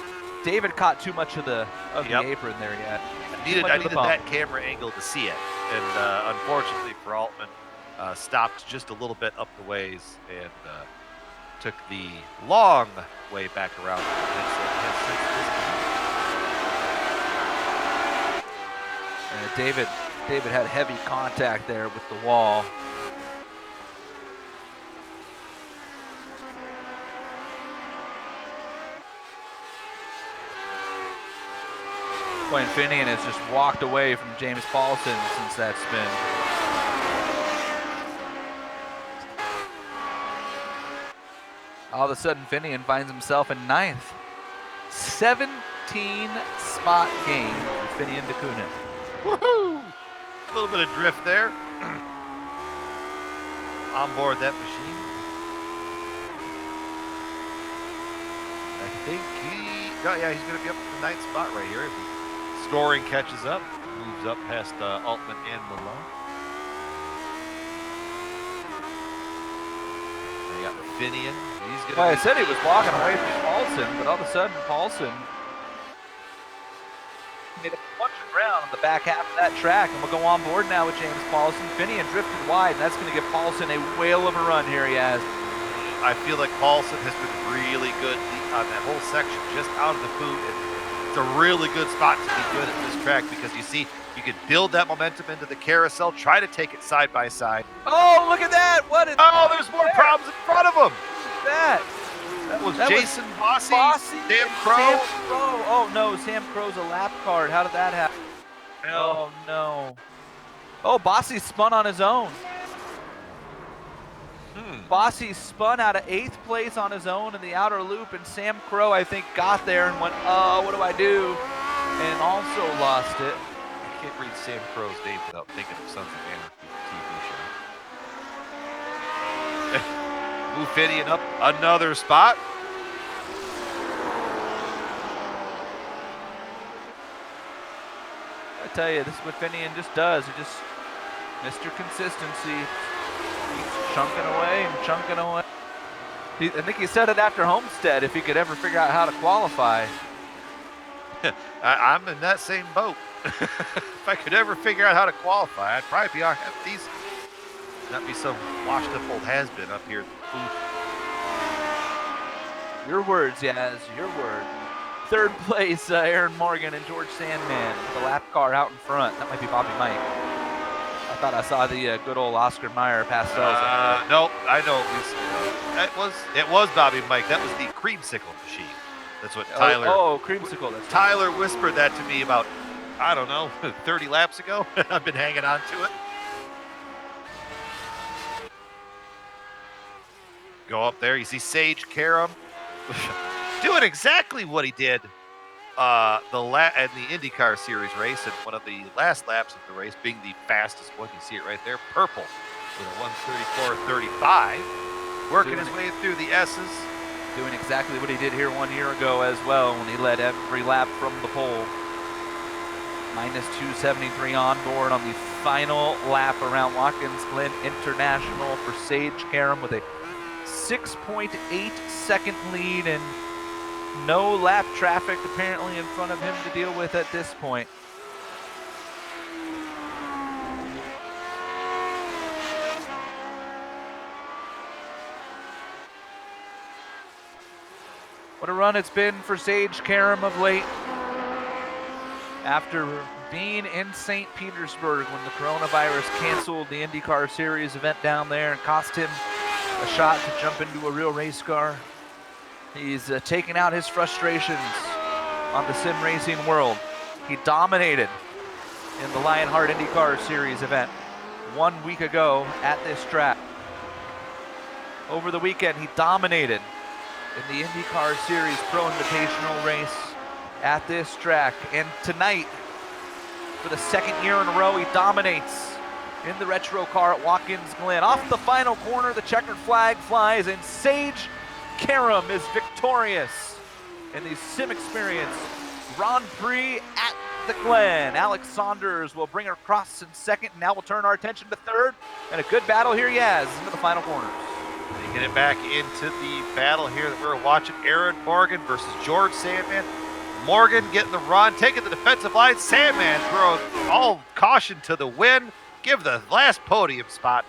Speaker 2: David caught too much of the apron there yet.
Speaker 3: I needed that camera angle to see it. And unfortunately for Altman, stopped just a little bit up the ways and took the long way back around.
Speaker 2: David had heavy contact there with the wall. And Finian has just walked away from James Paulson since that spin. All of a sudden, Finian finds himself in 9th. 17 spot gain for Finian de Koonin.
Speaker 3: Woohoo! A little bit of drift there. On board that machine. I think he's going to be up to the 9th spot right here. Scoring catches up, moves up past Altman and Malone. They got Finian.
Speaker 2: I said he was walking away from Paulson, but all of a sudden Paulson made a bunch of ground on the back half of that track, and we'll go on board now with James Paulson. Finian drifted wide, and that's going to give Paulson a whale of a run here. He has.
Speaker 3: I feel like Paulson has been really good on that whole section, just out of the boot. And It's a really good spot to be good at this track because you see, you can build that momentum into the carousel, try to take it side by side.
Speaker 2: Oh, look at that!
Speaker 3: There's more problems in front of him.
Speaker 2: That
Speaker 3: was Jason Bossy, Sam Crow.
Speaker 2: Sam Crow. Oh no, Sam Crow's a lap card. How did that happen?
Speaker 3: No.
Speaker 2: Oh no. Oh, Bossy spun on his own. Bossy spun out of 8th place on his own in the outer loop, and Sam Crow, I think, got there and went, oh, what do I do? And also lost it.
Speaker 3: I can't read Sam Crow's name without thinking of Sons of Anarchy TV show. Move Finian up another spot.
Speaker 2: I tell you, this is what Finian just does. He just, Mr. Consistency, keeps chunking away and chunking away. I think he said it after Homestead, if he could ever figure out how to qualify.
Speaker 3: I'm in that same boat. If I could ever figure out how to qualify, I'd probably be decent. Not be some washed up old has-been up here at the booth.
Speaker 2: Your words, Yaz, your word. 3rd place, Aaron Morgan and George Sandman with the lap car out in front. That might be Bobby Mike. I thought I saw the good old Oscar Mayer Pastels.
Speaker 3: No, I know it was Bobby Mike. That was the creamsicle machine. That's what Tyler.
Speaker 2: Oh, creamsicle. That's
Speaker 3: Tyler whispered that to me about, I don't know, 30 laps ago. I've been hanging on to it. Go up there. You see Sage Karam doing exactly what he did in the IndyCar Series race, and one of the last laps of the race being the fastest one. You see it right there, purple, with a 1:34.35, working his way through the S's.
Speaker 2: Doing exactly what he did here 1 year ago as well when he led every lap from the pole. Minus 273 on board on the final lap around Watkins Glen International for Sage Karam with a 6.8 second lead and no lap traffic apparently in front of him to deal with at this point. What a run it's been for Sage Karam of late. After being in St. Petersburg when the coronavirus canceled the IndyCar Series event down there and cost him a shot to jump into a real race car, he's taken out his frustrations on the sim racing world. He dominated in the Lionheart IndyCar Series event 1 week ago at this track. Over the weekend, he dominated in the IndyCar Series Pro Invitational race at this track. And tonight, for the 2nd year in a row, he dominates in the retro car at Watkins Glen. Off the final corner, the checkered flag flies, and Sage Karam is victorious in the SimXperience Grand Prix at the Glen. Alex Saunders will bring her across in 2nd, and now we'll turn our attention to 3rd. And a good battle here, Yaz, into the final corners.
Speaker 3: Taking it back into the battle here that we're watching, Aaron Morgan versus George Sandman. Morgan getting the run, taking the defensive line. Sandman throwing all caution to the wind. Give the last podium spot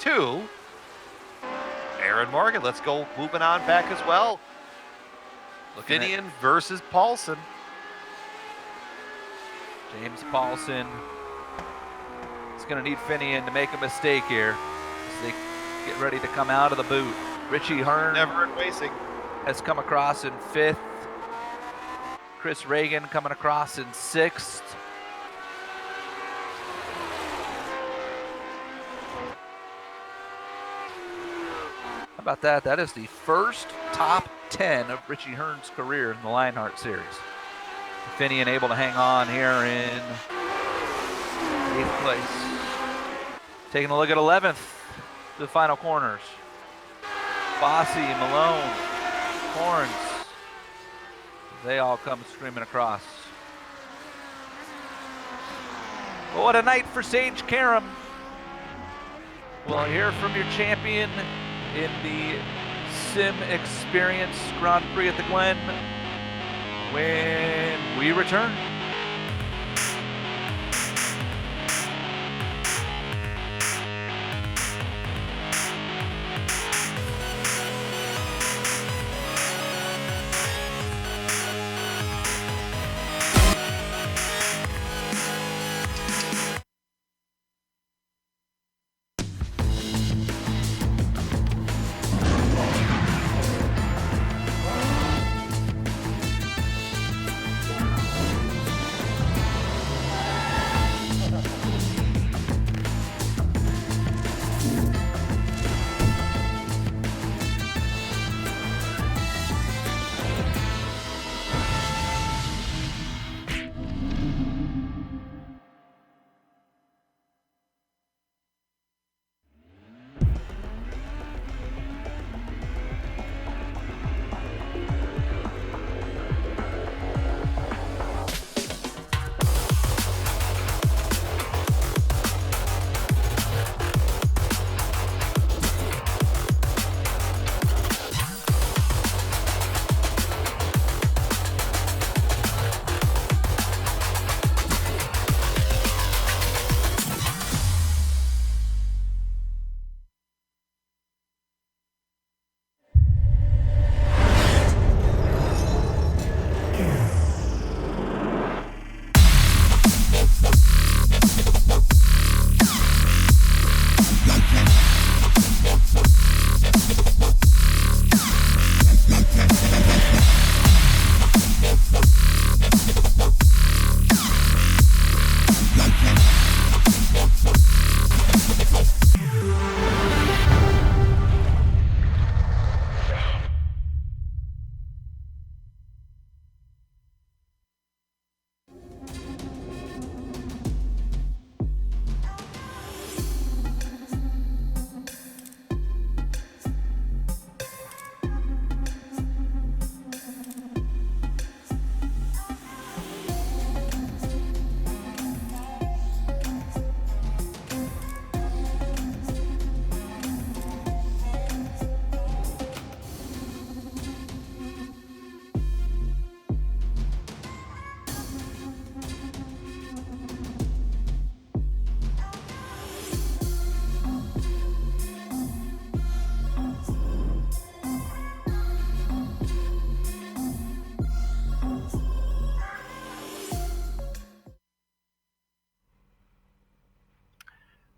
Speaker 3: to Aaron Morgan. Let's go moving on back as well. Finian versus Paulson.
Speaker 2: James Paulson is going to need Finian to make a mistake here as they get ready to come out of the boot. Richie Hearn
Speaker 3: never in racing
Speaker 2: has come across in 5th. Chris Reagan coming across in 6th. How about that? That is the first top 10 of Richie Hearn's career in the Lionheart Series. Finian able to hang on here in 8th place. Taking a look at 11th, the final corners. Bossy, Malone, Horns, they all come screaming across. Well, what a night for Sage Karam. We'll hear from your champion in the SimXperience Grand Prix at the Glen when we return.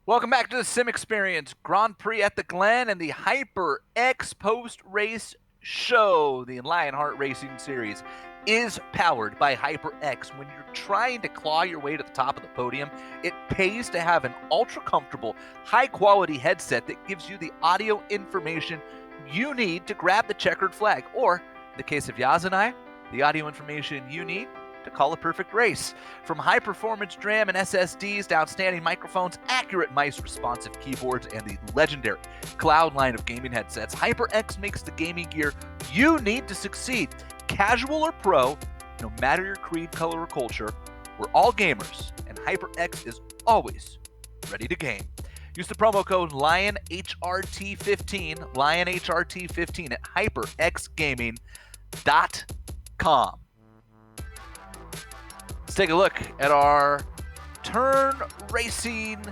Speaker 2: Welcome back to the SimXperience Grand Prix at the Glen and the HyperX post-race show. The Lionheart Racing Series is powered by HyperX. When you're trying to claw your way to the top of the podium, it pays to have an ultra-comfortable, high-quality headset that gives you the audio information you need to grab the checkered flag, or, in the case of Yaz and I, the audio information you need to call a perfect race. From high-performance DRAM and SSDs to outstanding microphones, accurate mice, responsive keyboards, and the legendary Cloud line of gaming headsets, HyperX makes the gaming gear you need to succeed. Casual or pro, no matter your creed, color, or culture, we're all gamers, and HyperX is always ready to game. Use the promo code LionHRT15, LionHRT15 at HyperXGaming.com. Let's take a look at our turn racing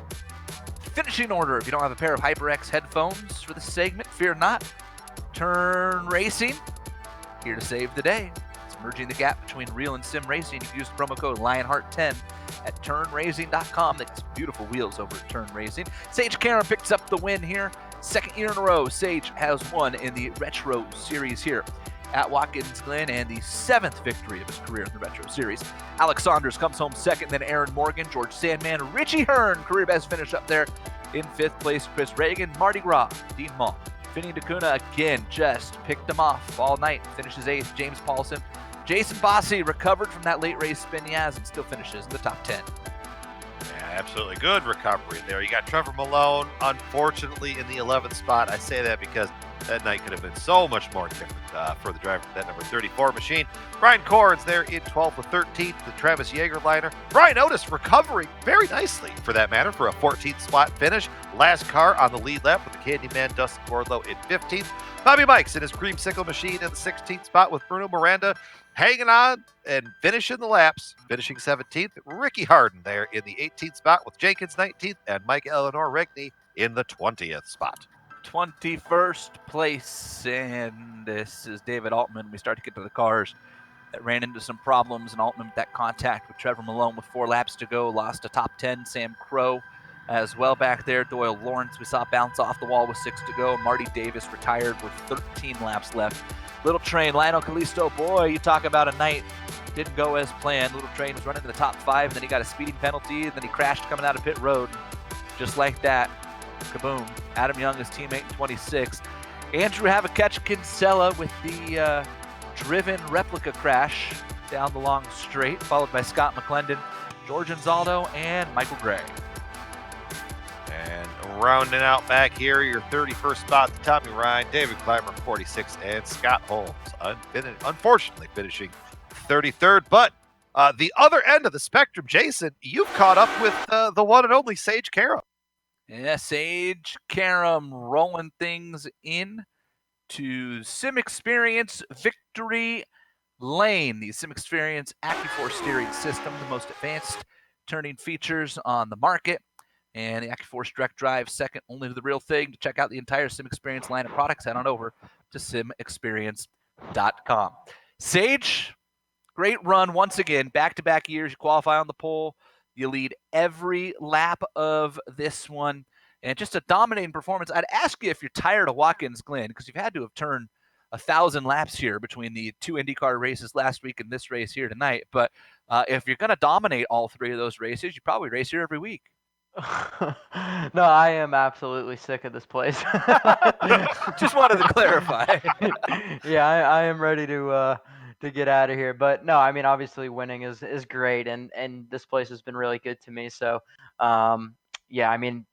Speaker 2: finishing order. If you don't have a pair of HyperX headphones for this segment, fear not. Turn racing, here to save the day. It's merging the gap between real and sim racing. You can use the promo code Lionheart10 at turnracing.com. That gets beautiful wheels over at Turn Racing. Sage Karam picks up the win here. Second year in a row, Sage has won in the Retro Series here at Watkins Glen, and the 7th victory of his career in the Retro Series. Alex Saunders comes home second, then Aaron Morgan, George Sandman, Richie Hearn, career best finish up there. In 5th place, Chris Reagan, Marty Gras, Dean Mall. Vinny DeCuna again just picked him off all night, finishes 8th. James Paulson. Jason Bossi recovered from that late race spin he has and still finishes in the top 10.
Speaker 3: Yeah, absolutely good recovery there. You got Trevor Malone, unfortunately, in the 11th spot. I say that because that night could have been so much more different for the driver of that number 34 machine. Brian Corns there in 12th with 13th, the Travis Yeager liner. Brian Otis recovering very nicely, for that matter, for a 14th spot finish. Last car on the lead lap with the Candyman Dustin Wardlow in 15th. Bobby Mikes in his creamsicle machine in the 16th spot with Bruno Miranda hanging on and finishing the laps, finishing 17th. Ricky Harden there in the 18th spot with Jenkins 19th and Mike Eleanor Rigney in the 20th spot.
Speaker 2: 21st place, and this is David Altman. We start to get to the cars that ran into some problems, and Altman with that contact with Trevor Malone with 4 laps to go, lost a top 10. Sam Crow as well back there. Doyle Lawrence we saw bounce off the wall with 6 to go. Marty Davis retired with 13 laps left. Little Train, Lionel Callisto, boy, you talk about a night didn't go as planned. Little Train was running to the top 5, and then he got a speeding penalty, and then he crashed coming out of pit road. Just like that, kaboom. Adam Young, his teammate in 26. Andrew Havakech-Kinsella with the driven replica crash down the long straight, followed by Scott McClendon, George Anzaldo, and Michael Gray.
Speaker 3: And rounding out back here, your 31st spot, Tommy Ryan, David Clymer, 46th, and Scott Holmes, unfortunately finishing 33rd. But the other end of the spectrum, Jason, you've caught up with the one and only Sage Karam.
Speaker 2: Yeah, Sage Karam rolling things in to SimXperience Victory Lane, the SimXperience AccuForce steering system, the most advanced turning features on the market. And the AccuForce Direct Drive, second only to the real thing. To check out the entire SimXperience line of products, head on over to SimXperience.com. Sage, great run once again. Back-to-back years, you qualify on the pole. You lead every lap of this one. And just a dominating performance. I'd ask you if you're tired of Watkins Glen, because you've had to have turned 1,000 laps here between the 2 IndyCar races last week and this race here tonight. But if you're going to dominate all 3 of those races, you probably race here every week.
Speaker 4: No, I am absolutely sick of this place.
Speaker 2: Just wanted to clarify.
Speaker 4: Yeah, I am ready to get out of here. But no, I mean, obviously winning is great, and this place has been really good to me. So, yeah, I mean,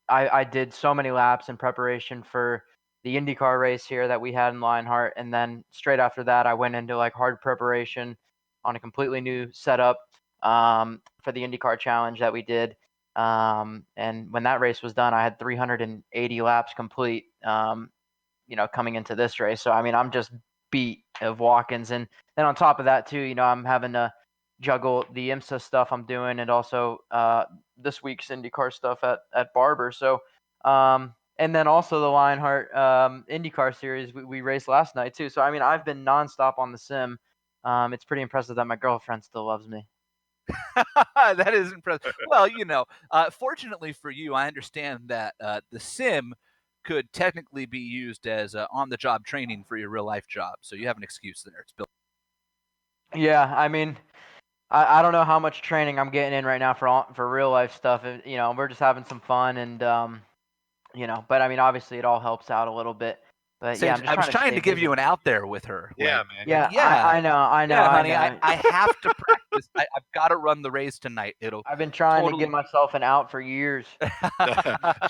Speaker 4: I did so many laps in preparation for the IndyCar race here that we had in Lionheart, and then straight after that, I went into like hard preparation on a completely new setup for the IndyCar challenge that we did. And when that race was done, I had 380 laps complete, coming into this race. So, I mean, I'm just beat of Watkins. And then on top of that too, I'm having to juggle the IMSA stuff I'm doing and also this week's IndyCar stuff at Barber. So, and then also the Lionheart IndyCar series we raced last night too. So, I mean, I've been nonstop on the sim. It's pretty impressive that my girlfriend still loves me.
Speaker 2: That is impressive. Well, fortunately for you, I understand that the sim could technically be used as on-the-job training for your real-life job. So you have an excuse there. It's built.
Speaker 4: Yeah, I mean, I don't know how much training I'm getting in right now for real life stuff. We're just having some fun and but I mean, obviously it all helps out a little bit. But yeah, I'm
Speaker 2: Sage,
Speaker 4: just
Speaker 2: I was
Speaker 4: trying to
Speaker 2: trying
Speaker 4: stay
Speaker 2: to give
Speaker 4: busy.
Speaker 2: you an out there with her.
Speaker 3: Yeah,
Speaker 2: Like,
Speaker 3: man.
Speaker 4: Yeah,
Speaker 2: yeah,
Speaker 4: I know,
Speaker 2: yeah,
Speaker 4: I
Speaker 2: honey,
Speaker 4: know.
Speaker 2: I have to practice. I've got to run the race tonight. It'll
Speaker 4: I've been trying to give
Speaker 2: totally.
Speaker 4: myself an out for years
Speaker 3: See,
Speaker 4: with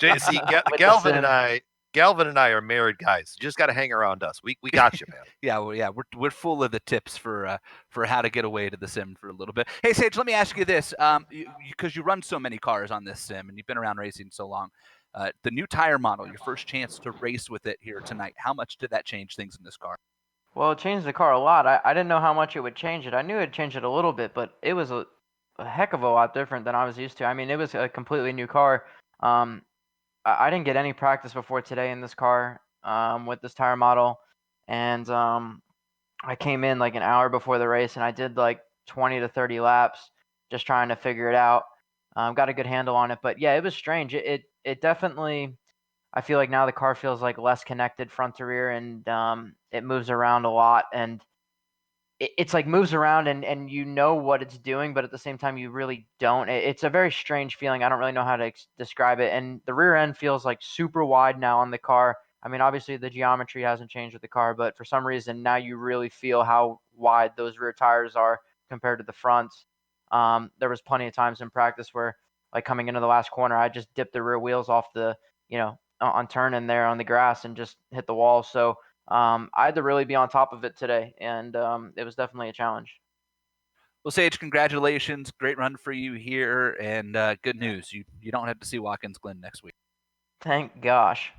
Speaker 4: the
Speaker 3: Galvin and
Speaker 4: sim.
Speaker 3: I are married guys. You just got to hang around us. We got you, man.
Speaker 2: Yeah, well, yeah, we're full of the tips for how to get away to the sim for a little bit. Hey, Sage, let me ask you this: because you run so many cars on this sim and you've been around racing so long, the new tire model, your first chance to race with it here tonight. How much did that change things in this car?
Speaker 4: Well, it changed the car a lot. I didn't know how much it would change it. I knew it'd change it a little bit, but it was a heck of a lot different than I was used to. I mean, it was a completely new car. Um, I didn't get any practice before today in this car with this tire model, and I came in like an hour before the race, and I did like 20 to 30 laps just trying to figure it out. Got a good handle on it, but yeah, it was strange. It definitely. I feel like now the car feels like less connected front to rear, and it moves around a lot, and it's like moves around and you know what it's doing, but at the same time you really don't. It's a very strange feeling. I don't really know how to describe it. And the rear end feels like super wide now on the car. I mean, obviously the geometry hasn't changed with the car, but for some reason now you really feel how wide those rear tires are compared to the fronts. There was plenty of times in practice where, like coming into the last corner, I just dipped the rear wheels off the, on turning there on the grass and just hit the wall. So I had to really be on top of it today, and it was definitely a challenge.
Speaker 2: Well, Sage, congratulations! Great run for you here, and good news. You don't have to see Watkins Glen next week.
Speaker 4: Thank gosh.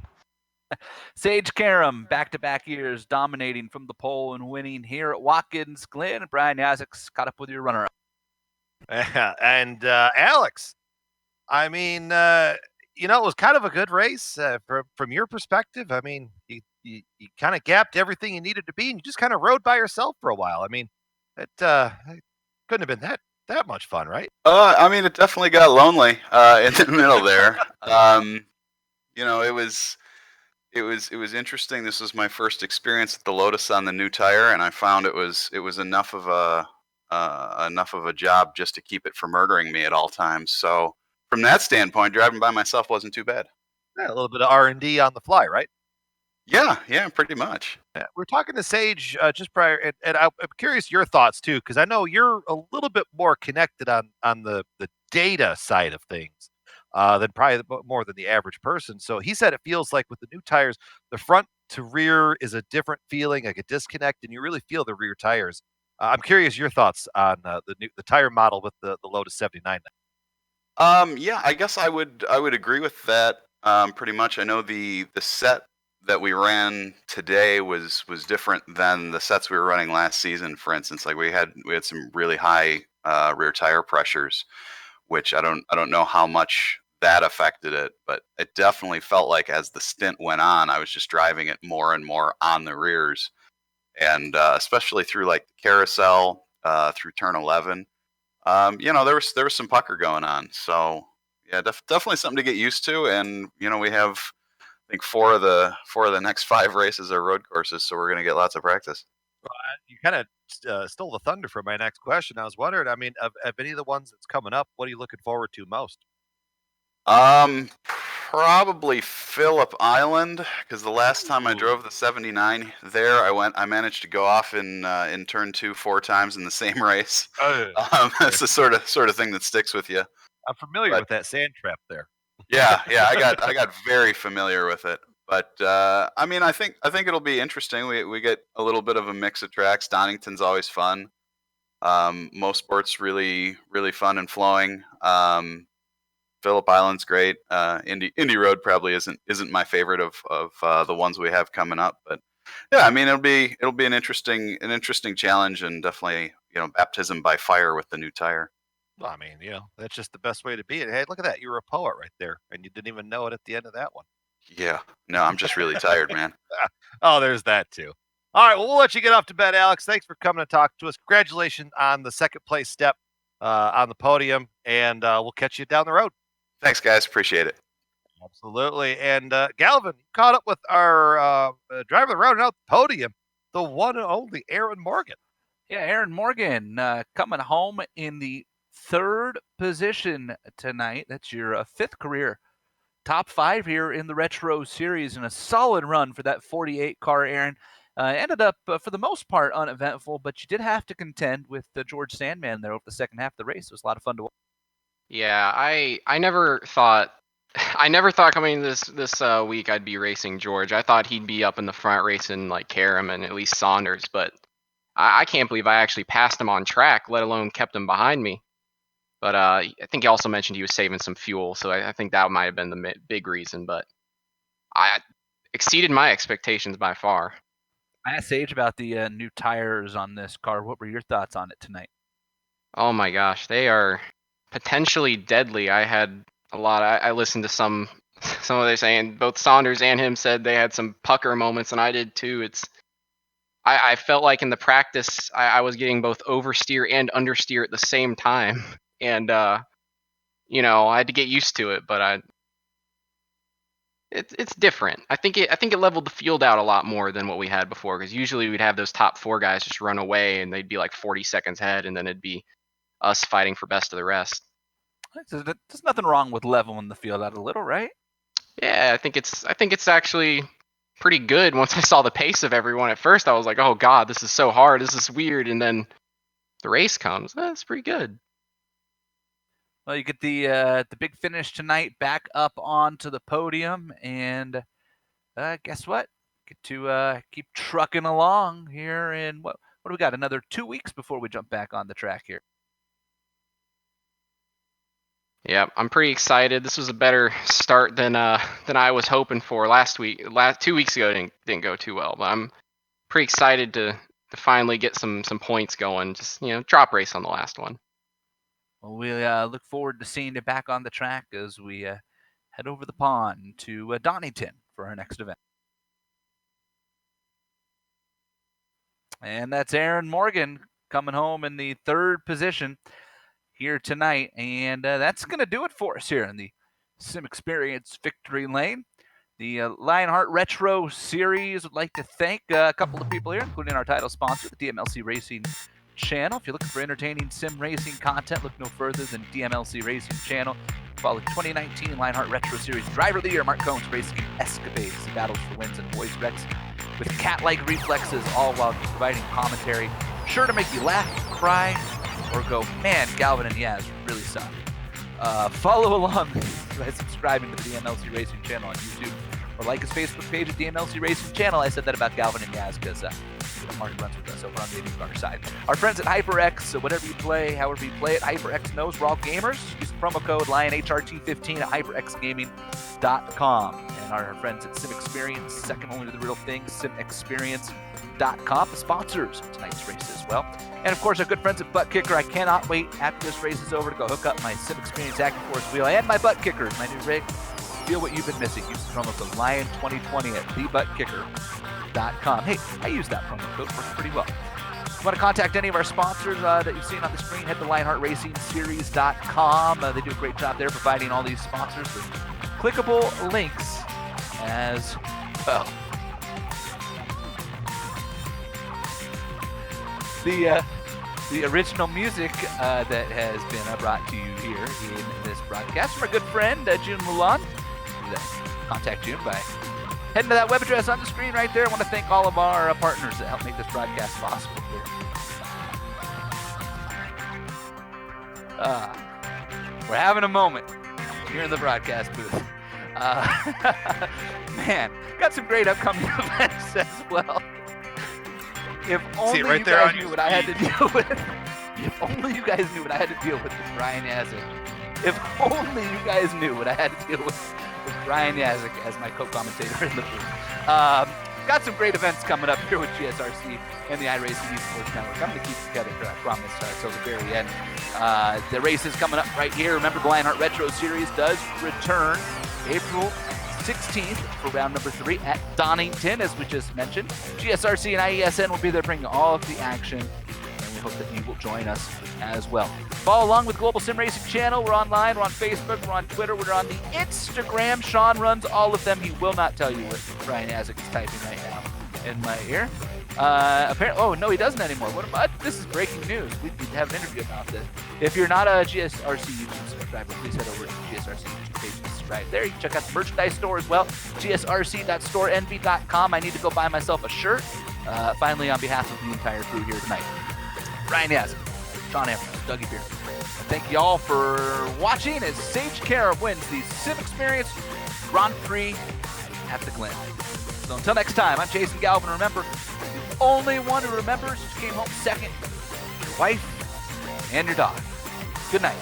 Speaker 2: Sage Karam, back-to-back years, dominating from the pole and winning here at Watkins Glen. Brian Yazek's caught up with your runner-up.
Speaker 3: And Alex, I mean, it was kind of a good race from your perspective. I mean, you kind of gapped everything you needed to be, and you just kind of rode by yourself for a while. I mean, it couldn't have been that much fun, right?
Speaker 5: I mean, it definitely got lonely in the middle there. It was interesting. This was my first experience at the Lotus on the new tire, and I found it was enough of a job just to keep it from murdering me at all times. So from that standpoint, driving by myself wasn't too bad.
Speaker 3: Yeah, a little bit of R&D on the fly, right?
Speaker 5: Yeah, pretty much.
Speaker 3: Yeah, we're talking to Sage just prior, and I'm curious your thoughts too, because I know you're a little bit more connected on the data side of things than probably more than the average person. So he said it feels like with the new tires, the front to rear is a different feeling, like a disconnect, and you really feel the rear tires. I'm curious your thoughts on the tire model with the Lotus 79.
Speaker 5: Yeah, I guess I would agree with that pretty much. I know the set that we ran today was different than the sets we were running last season. For instance, like we had some really high rear tire pressures, which I don't know how much that affected it, but it definitely felt like as the stint went on, I was just driving it more and more on the rears, and especially through like the carousel through turn 11. There was some pucker going on. So yeah, definitely something to get used to. And we have, I think, four of the next 5 races are road courses, so we're going to get lots of practice.
Speaker 3: You kind of stole the thunder from my next question. I was wondering, I mean, of any of the ones that's coming up, what are you looking forward to most?
Speaker 5: Probably Phillip Island, because the last time I drove the 79 there, I managed to go off in turn 2 4 times in the same race. That's the sort of thing that sticks with you.
Speaker 3: I'm familiar with that sand trap there.
Speaker 5: Yeah, I got very familiar with it. But I mean, I think it'll be interesting. We get a little bit of a mix of tracks. Donington's always fun. Most sports really fun and flowing. Phillip Island's great. Indy Road probably isn't my favorite of the ones we have coming up. But yeah, I mean it'll be an interesting challenge, and definitely baptism by fire with the new tire.
Speaker 3: Well, I mean, that's just the best way to be. Hey, look at that. You were a poet right there, and you didn't even know it at the end of that one.
Speaker 5: Yeah. No, I'm just really tired, man.
Speaker 3: Oh, there's that too. All right, well, we'll let you get off to bed, Alex. Thanks for coming to talk to us. Congratulations on the second place step on the podium, and we'll catch you down the road.
Speaker 5: Thanks, guys. Appreciate it.
Speaker 3: Absolutely. And Galvin, you caught up with our driver of the road and out the podium, the one and only Aaron Morgan.
Speaker 2: Yeah, Aaron Morgan coming home in the third position tonight. That's your fifth career top 5 here in the Retro Series, and a solid run for that 48 car, Aaron. Ended up, for the most part, uneventful, but you did have to contend with George Sandman there over the second half of the race. It was a lot of fun to watch.
Speaker 6: Yeah, I never thought coming this week I'd be racing George. I thought he'd be up in the front racing like Karam and at least Saunders, but I can't believe I actually passed him on track, let alone kept him behind me. But I think he also mentioned he was saving some fuel, so I think that might have been the big reason. But I exceeded my expectations by far.
Speaker 2: I asked Sage about the new tires on this car. What were your thoughts on it tonight?
Speaker 6: Oh my gosh, they are potentially deadly. I had a lot. I listened to some of their saying. Both Saunders and him said they had some pucker moments, and I did too. I felt like in the practice I was getting both oversteer and understeer at the same time. And I had to get used to it, but it's different. I think it leveled the field out a lot more than what we had before, because usually we'd have those top 4 guys just run away and they'd be like 40 seconds ahead, and then it'd be us fighting for best of the rest.
Speaker 2: There's nothing wrong with leveling the field out a little, right?
Speaker 6: Yeah, I think it's actually pretty good. Once I saw the pace of everyone, at first I was like, oh god, this is so hard, this is weird, and then the race comes. That's pretty good.
Speaker 2: Well, you get the big finish tonight, back up onto the podium, and guess what? Get to keep trucking along here in what do we got? Another 2 weeks before we jump back on the track here.
Speaker 6: Yeah, I'm pretty excited. This was a better start than I was hoping for last week. 2 weeks ago didn't go too well, but I'm pretty excited to finally get some points going. Just drop race on the last one.
Speaker 2: Well, we look forward to seeing you back on the track as we head over the pond to Donington for our next event. And that's Aaron Morgan coming home in the third position here tonight. And that's going to do it for us here in the SimXperience Victory Lane. The Lionheart Retro Series would like to thank a couple of people here, including our title sponsor, the DMLC Racing Channel. If you're looking for entertaining sim racing content, look no further than DMLC Racing Channel. Follow 2019 Lionheart Retro Series Driver of the Year Mark Cohn's racing escapades, battles for wins and voice wrecks with cat-like reflexes, all while providing commentary sure to make you laugh, cry, or go, man, Galvin and Yaz really suck. Follow along by subscribing to the DMLC Racing Channel on YouTube, or like his Facebook page at DMLC Racing Channel. I said that about Galvin and Yaz because Mark runs with us over on the IndyCar side. Our friends at HyperX, so whatever you play, however you play it, HyperX knows we're all gamers. Use the promo code LionHRT15 at hyperxgaming.com. And our friends at SimXperience, second only to the real thing, SimXperience.com, the sponsors of tonight's race as well. And of course, our good friends at Butt Kicker. I cannot wait after this race is over to go hook up my SimXperience Active Force wheel and my Butt Kicker, my new rig. Feel what you've been missing. Use the promo code LION2020 at thebuttkicker.com. Hey, I use that promo code. Works pretty well. If you want to contact any of our sponsors that you've seen on the screen, head to LionheartRacingSeries.com. They do a great job there providing all these sponsors with clickable links as well. The original music that has been brought to you here in this broadcast from our good friend June Mulan. Contact June by heading to that web address on the screen right there. I want to thank all of our partners that help make this broadcast possible here. We're having a moment here in the broadcast booth. Man, got some great upcoming events as well. If only you guys knew what I had to deal with. If only you guys knew what I had to deal with Brian Yazek. If only you guys knew what I had to deal with Brian Yazek as my co-commentator in the booth. Got some great events coming up here with GSRC and the iRacing Esports Network. I'm going to keep it together, I promise, until the very end. The race is coming up right here. Remember, the Lionheart Retro Series does return April 16th for round number 3 at Donington, as we just mentioned. GSRC and IESN will be there bringing all of the action. And we'll hope that you will join us as well. Follow along with Global SimRacing Channel. We're online, we're on Facebook, we're on Twitter, we're on the Instagram. Sean runs all of them. He will not tell you what Ryan Azik is typing right now in my ear. Apparently, oh no, he doesn't anymore. This is breaking news. We need to have an interview about this. If you're not a GSRC YouTube subscriber, please head over to the GSRC YouTube page and subscribe there. You can check out the merchandise store as well, gsrc.storenvy.com. I need to go buy myself a shirt. Finally, on behalf of the entire crew here tonight, Ryan Yazik, Sean Ambrose, Dougie Beer. Thank you all for watching as Sage Karam wins the SimXperience Grand Prix at the Glen. So until next time, I'm Jason Galvin. Remember, the only one who remembers came home second, your wife and your dog. Good night.